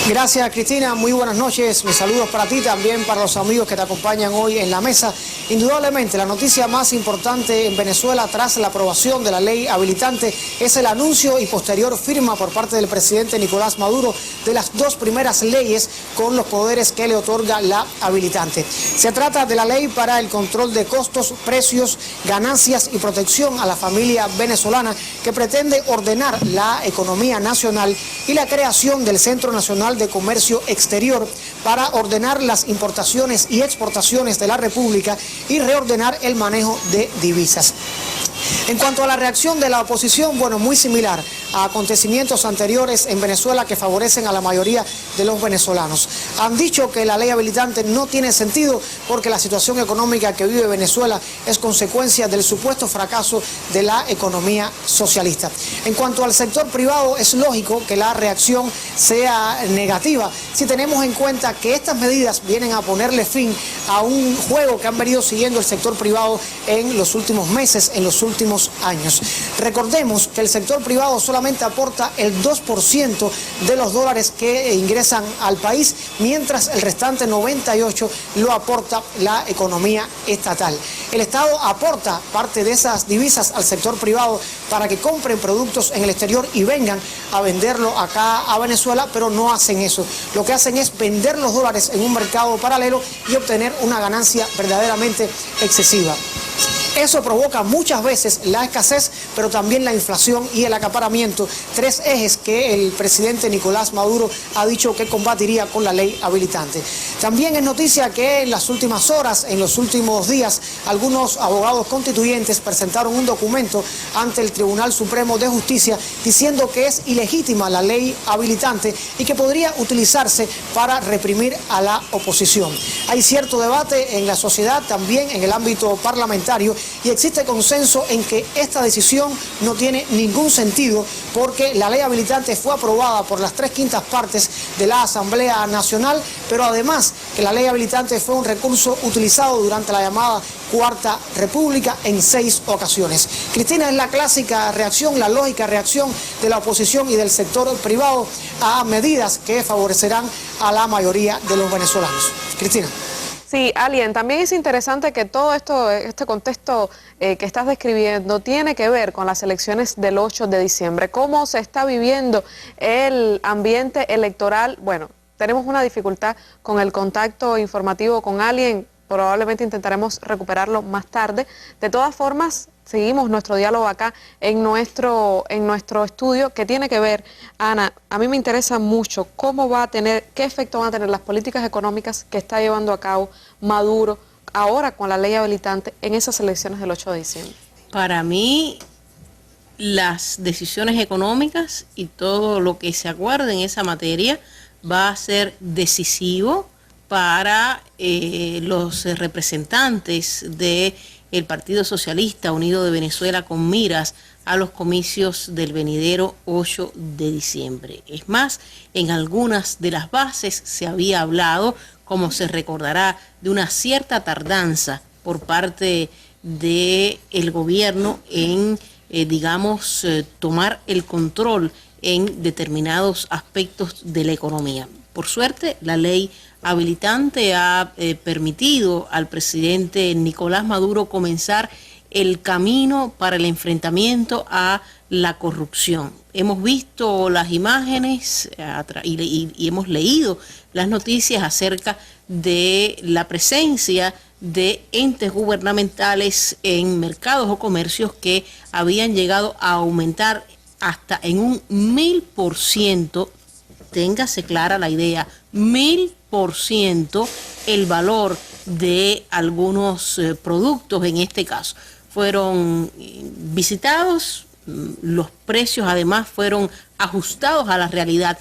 Gracias, Cristina, muy buenas noches, mis saludos para ti, también para los amigos que te acompañan hoy en la mesa. Indudablemente la noticia más importante en Venezuela tras la aprobación de la ley habilitante es el anuncio y posterior firma por parte del presidente Nicolás Maduro de las 2 primeras leyes con los poderes que le otorga la habilitante. Se trata de la ley para el control de costos, precios, ganancias y protección a la familia venezolana, que pretende ordenar la economía nacional, y la creación del Centro Nacional de Comercio Exterior para ordenar las importaciones y exportaciones de la República y reordenar el manejo de divisas. En cuanto a la reacción de la oposición, bueno, muy similar a acontecimientos anteriores en Venezuela que favorecen a la mayoría de los venezolanos. Han dicho que la ley habilitante no tiene sentido porque la situación económica que vive Venezuela es consecuencia del supuesto fracaso de la economía socialista. En cuanto al sector privado, es lógico que la reacción sea negativa si tenemos en cuenta que estas medidas vienen a ponerle fin a un juego que han venido siguiendo el sector privado en los últimos meses, en los últimos años. Recordemos que el sector privado solamente aporta el 2% de los dólares que ingresan al país, mientras el restante 98% lo aporta la economía estatal. El Estado aporta parte de esas divisas al sector privado para que compren productos en el exterior y vengan a venderlo acá a Venezuela, pero no hacen eso. Lo que hacen es vender los dólares en un mercado paralelo y obtener una ganancia verdaderamente excesiva. Eso provoca muchas veces la escasez, pero también la inflación y el acaparamiento, tres ejes que el presidente Nicolás Maduro ha dicho que combatiría con la ley habilitante. También es noticia que en las últimas horas, en los últimos días, algunos abogados constituyentes presentaron un documento ante el Tribunal Supremo de Justicia diciendo que es ilegítima la ley habilitante y que podría utilizarse para reprimir a la oposición. Hay cierto debate en la sociedad, también en el ámbito parlamentario, y existe consenso en que esta decisión no tiene ningún sentido porque la ley habilitante fue aprobada por las 3/5 partes de la Asamblea Nacional, pero además que la ley habilitante fue un recurso utilizado durante la llamada Cuarta República en 6 ocasiones. Cristina, es la clásica reacción, la lógica reacción de la oposición y del sector privado a medidas que favorecerán a la mayoría de los venezolanos. Cristina. Sí, Alien, también es interesante que todo esto, este contexto que estás describiendo tiene que ver con las elecciones del 8 de diciembre. ¿Cómo se está viviendo el ambiente electoral? Bueno, tenemos una dificultad con el contacto informativo con Alien, probablemente intentaremos recuperarlo más tarde. De todas formas, seguimos nuestro diálogo acá en nuestro estudio, que tiene que ver, Ana, a mí me interesa mucho qué efecto van a tener las políticas económicas que está llevando a cabo Maduro ahora con la ley habilitante en esas elecciones del 8 de diciembre. Para mí, las decisiones económicas y todo lo que se acuerde en esa materia va a ser decisivo para los representantes del Partido Socialista Unido de Venezuela con miras a los comicios del venidero 8 de diciembre. Es más, en algunas de las bases se había hablado, como se recordará, de una cierta tardanza por parte del gobierno en, tomar el control en determinados aspectos de la economía. Por suerte, la ley habilitante ha permitido al presidente Nicolás Maduro comenzar el camino para el enfrentamiento a la corrupción. Hemos visto las imágenes y hemos leído las noticias acerca de la presencia de entes gubernamentales en mercados o comercios que habían llegado a aumentar hasta en un 1000%, téngase clara la idea, 1000% el valor de algunos productos en este caso. Fueron visitados, los precios además fueron ajustados a la realidad.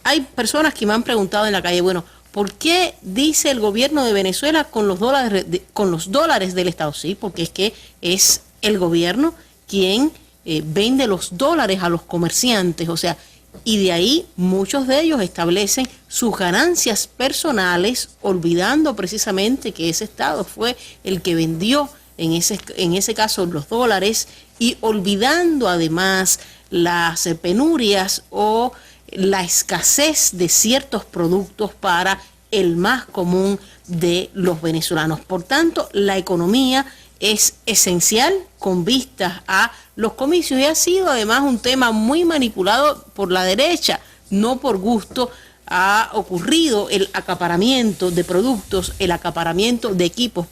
Hay personas que me han preguntado en la calle, bueno, ¿por qué dice el gobierno de Venezuela con los dólares del Estado? Sí, porque es que es el gobierno quien vende los dólares a los comerciantes, o sea, y de ahí muchos de ellos establecen sus ganancias personales, olvidando precisamente que ese Estado fue el que vendió en ese caso los dólares, y olvidando además las penurias o la escasez de ciertos productos para el más común de los venezolanos. Por tanto, la economía es esencial con vistas a los comicios y ha sido además un tema muy manipulado por la derecha, no por gusto. Ha ocurrido el acaparamiento de productos, el acaparamiento de equipos.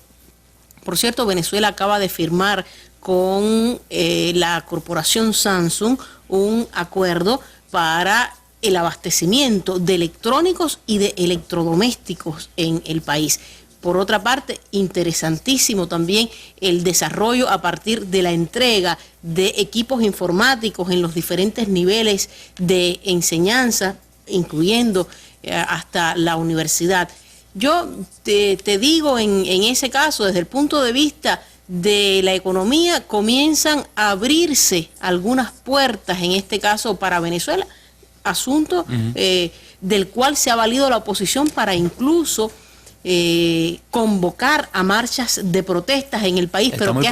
Por cierto, Venezuela acaba de firmar con la corporación Samsung un acuerdo para el abastecimiento de electrónicos y de electrodomésticos en el país. Por otra parte, interesantísimo también el desarrollo a partir de la entrega de equipos informáticos en los diferentes niveles de enseñanza, incluyendo hasta la universidad. Yo te digo, en ese caso, desde el punto de vista de la economía, comienzan a abrirse algunas puertas, en este caso para Venezuela, asunto del cual se ha valido la oposición para incluso convocar a marchas de protestas en el país, pero que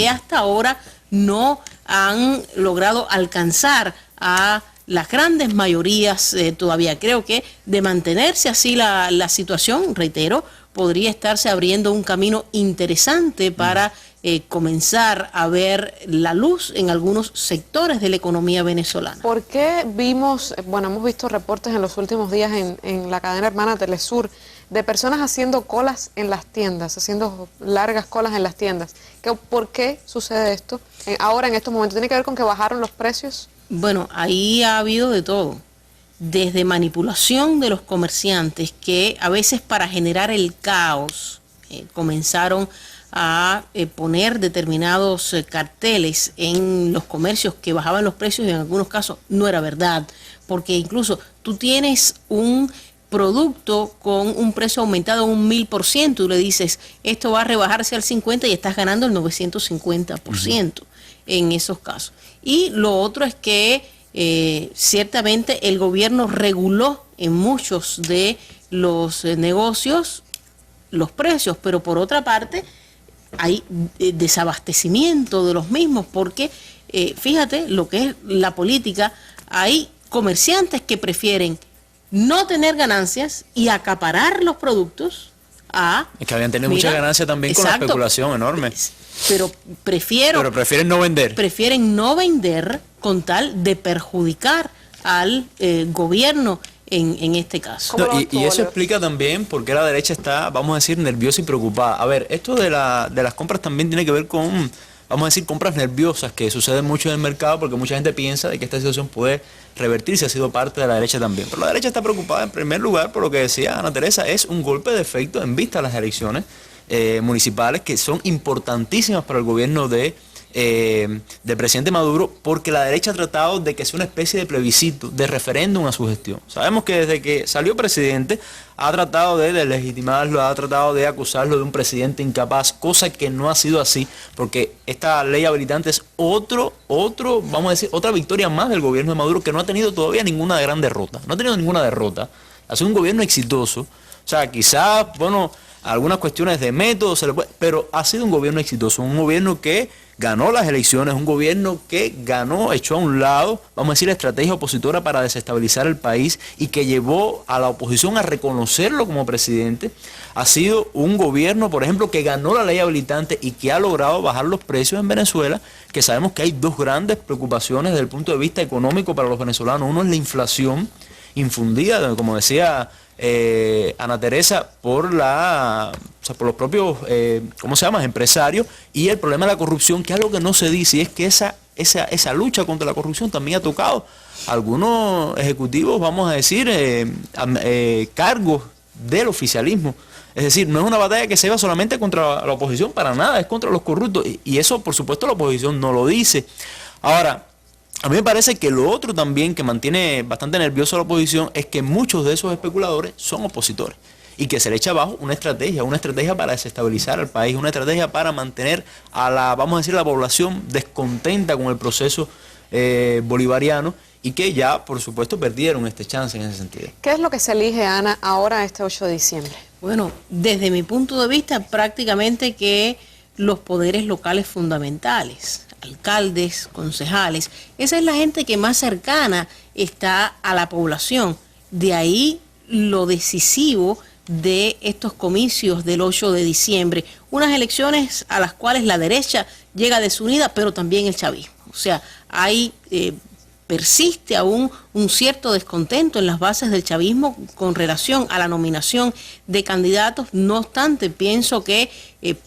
hasta ahora no han logrado alcanzar a las grandes mayorías todavía. Creo que de mantenerse así la situación, reitero, podría estarse abriendo un camino interesante para comenzar a ver la luz en algunos sectores de la economía venezolana. ¿Por qué vimos, hemos visto reportes en los últimos días en la cadena hermana Telesur de personas haciendo colas en las tiendas, haciendo largas colas en las tiendas? ¿Por qué sucede esto ahora en estos momentos? ¿Tiene que ver con que bajaron los precios? Bueno, ahí ha habido de todo. Desde manipulación de los comerciantes que a veces para generar el caos comenzaron a poner determinados carteles en los comercios que bajaban los precios, y en algunos casos no era verdad, porque incluso tú tienes un producto con un precio aumentado un 1000%, y le dices esto va a rebajarse al 50% y estás ganando el 950% en esos casos. Y lo otro es que ciertamente el gobierno reguló en muchos de los negocios los precios, pero por otra parte hay desabastecimiento de los mismos, porque fíjate lo que es la política, hay comerciantes que prefieren no tener ganancias y acaparar los productos es que habían tenido mucha ganancia también con la especulación enorme. Pero prefieren no vender. Prefieren no vender con tal de perjudicar al gobierno en este caso. No, y eso explica también por qué la derecha está, vamos a decir, nerviosa y preocupada. A ver, esto de las compras también tiene que ver con, vamos a decir, compras nerviosas que suceden mucho en el mercado, porque mucha gente piensa de que esta situación puede revertirse, ha sido parte de la derecha también. Pero la derecha está preocupada en primer lugar por lo que decía Ana Teresa, es un golpe de efecto en vista de las elecciones municipales que son importantísimas para el gobierno del presidente Maduro, porque la derecha ha tratado de que sea una especie de plebiscito, de referéndum a su gestión. Sabemos que desde que salió presidente ha tratado de deslegitimarlo, ha tratado de acusarlo de un presidente incapaz, cosa que no ha sido así, porque esta ley habilitante es vamos a decir, otra victoria más del gobierno de Maduro, que no ha tenido todavía ninguna gran derrota. No ha tenido ninguna derrota. Ha sido un gobierno exitoso. O sea, quizás, algunas cuestiones de método, pero ha sido un gobierno exitoso, un gobierno que ganó las elecciones, un gobierno que echó a un lado, vamos a decir, la estrategia opositora para desestabilizar el país y que llevó a la oposición a reconocerlo como presidente. Ha sido un gobierno, por ejemplo, que ganó la ley habilitante y que ha logrado bajar los precios en Venezuela, que sabemos que hay dos grandes preocupaciones desde el punto de vista económico para los venezolanos. Uno es la inflación infundida, como decía Ana Teresa, por los propios, empresarios, y el problema de la corrupción, que es algo que no se dice, y es que esa lucha contra la corrupción también ha tocado a algunos ejecutivos, vamos a decir, cargos del oficialismo. Es decir, no es una batalla que se va solamente contra la oposición, para nada, es contra los corruptos, y eso, por supuesto, la oposición no lo dice. Ahora, a mí me parece que lo otro también que mantiene bastante nervioso a la oposición es que muchos de esos especuladores son opositores y que se le echa abajo una estrategia para desestabilizar al país, una estrategia para mantener a la población descontenta con el proceso bolivariano, y que ya, por supuesto, perdieron este chance en ese sentido. ¿Qué es lo que se elige, Ana, ahora este 8 de diciembre? Bueno, desde mi punto de vista, prácticamente que los poderes locales fundamentales, alcaldes, concejales, esa es la gente que más cercana está a la población. De ahí lo decisivo de estos comicios del 8 de diciembre, unas elecciones a las cuales la derecha llega desunida, pero también el chavismo. O sea, persiste aún un cierto descontento en las bases del chavismo con relación a la nominación de candidatos. No obstante, pienso que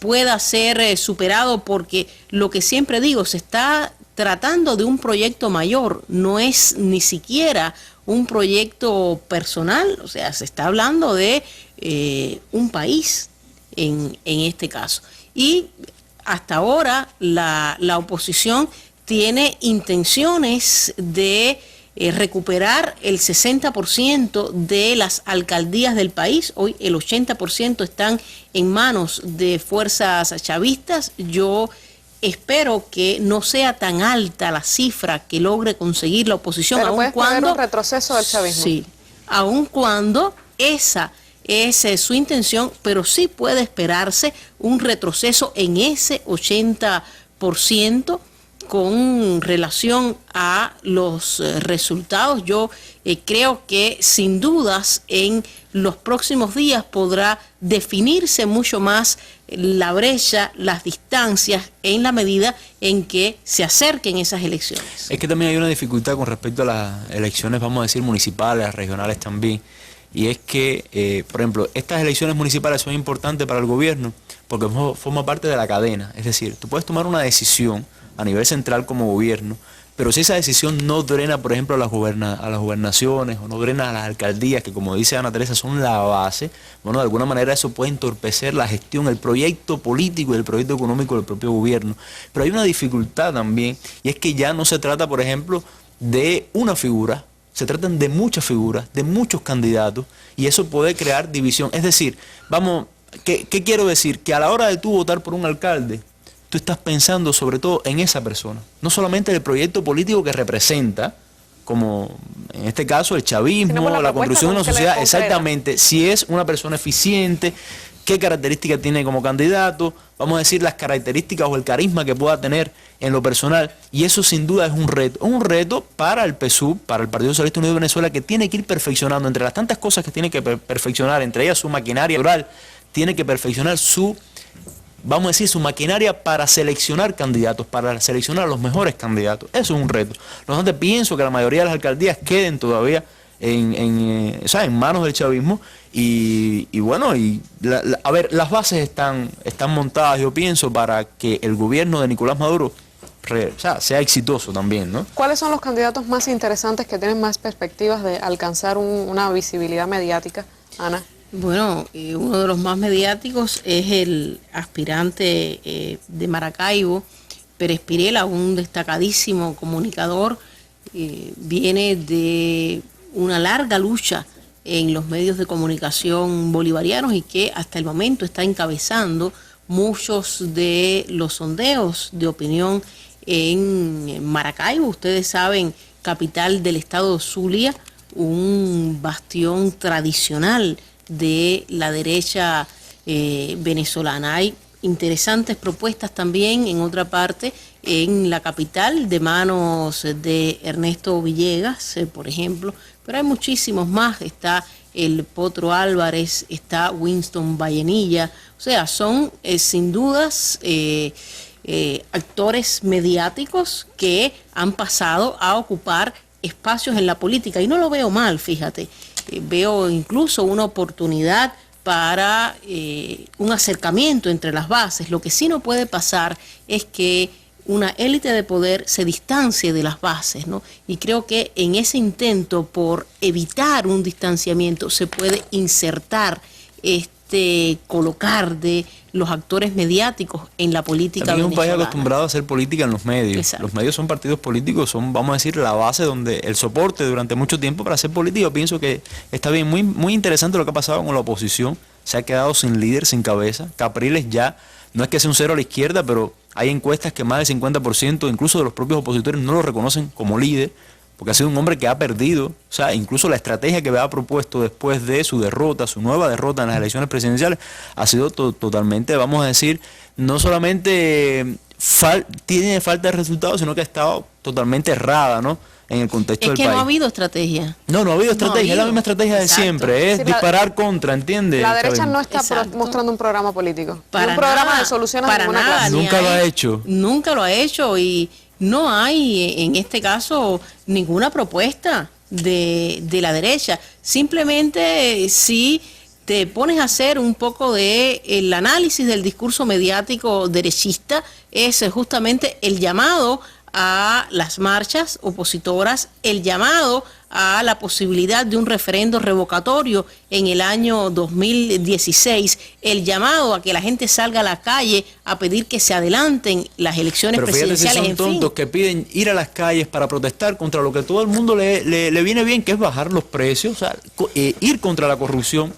pueda ser superado, porque lo que siempre digo, se está tratando de un proyecto mayor, no es ni siquiera un proyecto personal, o sea, se está hablando de un país en este caso. Y hasta ahora la oposición tiene intenciones de recuperar el 60% de las alcaldías del país. Hoy el 80% están en manos de fuerzas chavistas. Yo espero que no sea tan alta la cifra que logre conseguir la oposición, pero aun cuando un retroceso del chavismo. Sí, aun cuando esa es su intención, pero sí puede esperarse un retroceso en ese 80% con relación a los resultados. Yo creo que sin dudas en los próximos días podrá definirse mucho más la brecha, las distancias, en la medida en que se acerquen esas elecciones. Es que también hay una dificultad con respecto a las elecciones, vamos a decir, municipales, regionales también. Y es que, por ejemplo, estas elecciones municipales son importantes para el gobierno porque forma parte de la cadena. Es decir, tú puedes tomar una decisión a nivel central como gobierno, pero si esa decisión no drena, por ejemplo, a las gobernaciones o no drena a las alcaldías, que como dice Ana Teresa son la base, bueno, de alguna manera eso puede entorpecer la gestión, el proyecto político y el proyecto económico del propio gobierno. Pero hay una dificultad también, y es que ya no se trata, por ejemplo, de una figura, se tratan de muchas figuras, de muchos candidatos, y eso puede crear división. Es decir, vamos, ¿qué quiero decir? Que a la hora de tú votar por un alcalde, tú estás pensando sobre todo en esa persona, no solamente en el proyecto político que representa, como en este caso el chavismo, la construcción de una sociedad, exactamente, si es una persona eficiente, qué características tiene como candidato, vamos a decir las características o el carisma que pueda tener en lo personal, y eso sin duda es un reto para el PSUV, para el Partido Socialista Unido de Venezuela, que tiene que ir perfeccionando, entre las tantas cosas que tiene que perfeccionar, entre ellas su maquinaria electoral, tiene que perfeccionar su, vamos a decir, su maquinaria para seleccionar candidatos, para seleccionar a los mejores candidatos. Eso es un reto. No obstante, pienso que la mayoría de las alcaldías queden todavía en manos del chavismo y bueno, a ver, las bases están montadas, yo pienso, para que el gobierno de Nicolás Maduro sea exitoso también, ¿no? ¿Cuáles son los candidatos más interesantes que tienen más perspectivas de alcanzar una visibilidad mediática, Ana? Bueno, uno de los más mediáticos es el aspirante de Maracaibo, Pérez Pirela, un destacadísimo comunicador, viene de una larga lucha en los medios de comunicación bolivarianos y que hasta el momento está encabezando muchos de los sondeos de opinión en Maracaibo. Ustedes saben, capital del estado Zulia, un bastión tradicional de la derecha venezolana. Hay interesantes propuestas también en otra parte, en la capital, de manos de Ernesto Villegas, por ejemplo, pero hay muchísimos más. Está el Potro Álvarez, está Winston Vallenilla, o sea, son sin dudas actores mediáticos que han pasado a ocupar espacios en la política, y no lo veo mal, fíjate, veo incluso una oportunidad para un acercamiento entre las bases. Lo que sí no puede pasar es que una élite de poder se distancie de las bases, ¿no? Y creo que en ese intento por evitar un distanciamiento se puede insertar colocar de los actores mediáticos en la política venezolana. También un país acostumbrado a hacer política en los medios. Exacto. Los medios son partidos políticos, son, vamos a decir, la base, donde el soporte durante mucho tiempo para hacer política. Yo pienso que está bien, muy interesante lo que ha pasado con la oposición. Se ha quedado sin líder, sin cabeza. Capriles ya, no es que sea un cero a la izquierda, pero hay encuestas que más del 50%, incluso de los propios opositores, no lo reconocen como líder, porque ha sido un hombre que ha perdido, o sea, incluso la estrategia que había propuesto después de su derrota, su nueva derrota en las elecciones presidenciales, ha sido totalmente, vamos a decir, no solamente tiene falta de resultados, sino que ha estado totalmente errada, ¿no?, en el contexto del país. Es que no ha habido estrategia. No ha habido estrategia, es la misma estrategia de siempre, es disparar contra, ¿entiendes? La derecha no está mostrando un programa político, un programa de soluciones de ninguna clase. Nunca lo ha hecho. Nunca lo ha hecho, y no hay en este caso ninguna propuesta de la derecha. Simplemente si te pones a hacer un poco de el análisis del discurso mediático derechista, es justamente el llamado a las marchas opositoras, el llamado a la posibilidad de un referendo revocatorio en el año 2016, el llamado a que la gente salga a la calle a pedir que se adelanten las elecciones presidenciales. Pero fíjate si son tontos que piden ir a las calles para protestar contra lo que todo el mundo le viene bien, que es bajar los precios, o sea, ir contra la corrupción.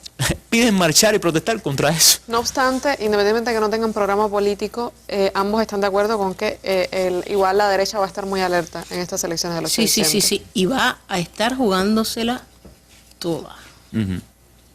Piden marchar y protestar contra eso. No obstante, independientemente de que no tengan programa político, ambos están de acuerdo con que igual la derecha va a estar muy alerta en estas elecciones del 8 de diciembre. Sí, y va a estar jugándosela toda.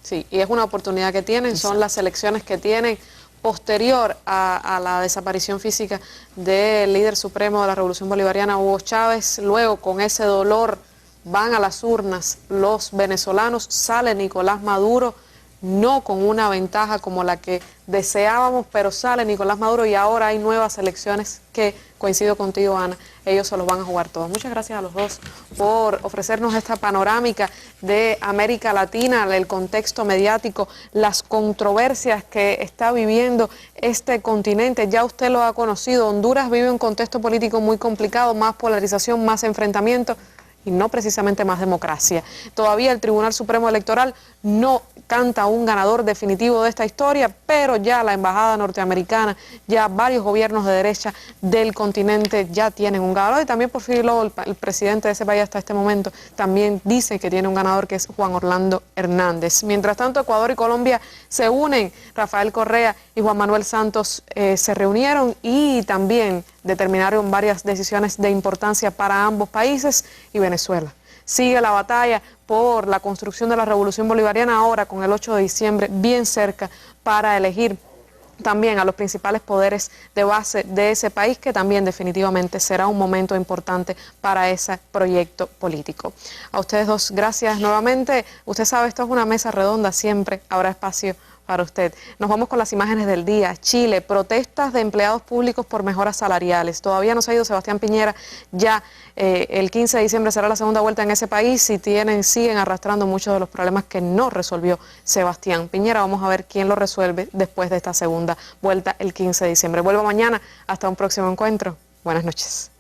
Sí, y es una oportunidad que tienen, son las elecciones que tienen posterior a la desaparición física del líder supremo de la Revolución Bolivariana, Hugo Chávez. Luego, con ese dolor, van a las urnas los venezolanos, sale Nicolás Maduro, no con una ventaja como la que deseábamos, pero sale Nicolás Maduro y ahora hay nuevas elecciones que, coincido contigo, Ana, ellos se los van a jugar todos. Muchas gracias a los dos por ofrecernos esta panorámica de América Latina, el contexto mediático, las controversias que está viviendo este continente. Ya usted lo ha conocido, Honduras vive un contexto político muy complicado, más polarización, más enfrentamiento y no precisamente más democracia. Todavía el Tribunal Supremo Electoral no canta un ganador definitivo de esta historia, pero ya la embajada norteamericana, ya varios gobiernos de derecha del continente ya tienen un ganador, y también Porfirio Lobo, el presidente de ese país hasta este momento, también dice que tiene un ganador, que es Juan Orlando Hernández. Mientras tanto, Ecuador y Colombia se unen. Rafael Correa y Juan Manuel Santos se reunieron y también determinaron varias decisiones de importancia para ambos países. Y Venezuela sigue la batalla por la construcción de la Revolución Bolivariana, ahora con el 8 de diciembre bien cerca, para elegir también a los principales poderes de base de ese país, que también definitivamente será un momento importante para ese proyecto político. A ustedes dos, gracias nuevamente. Usted sabe, esto es una mesa redonda, siempre habrá espacio para usted. Nos vamos con las imágenes del día. Chile, protestas de empleados públicos por mejoras salariales. Todavía no se ha ido Sebastián Piñera, ya el 15 de diciembre será la segunda vuelta en ese país y siguen arrastrando muchos de los problemas que no resolvió Sebastián Piñera. Vamos a ver quién lo resuelve después de esta segunda vuelta el 15 de diciembre. Vuelvo mañana, hasta un próximo encuentro. Buenas noches.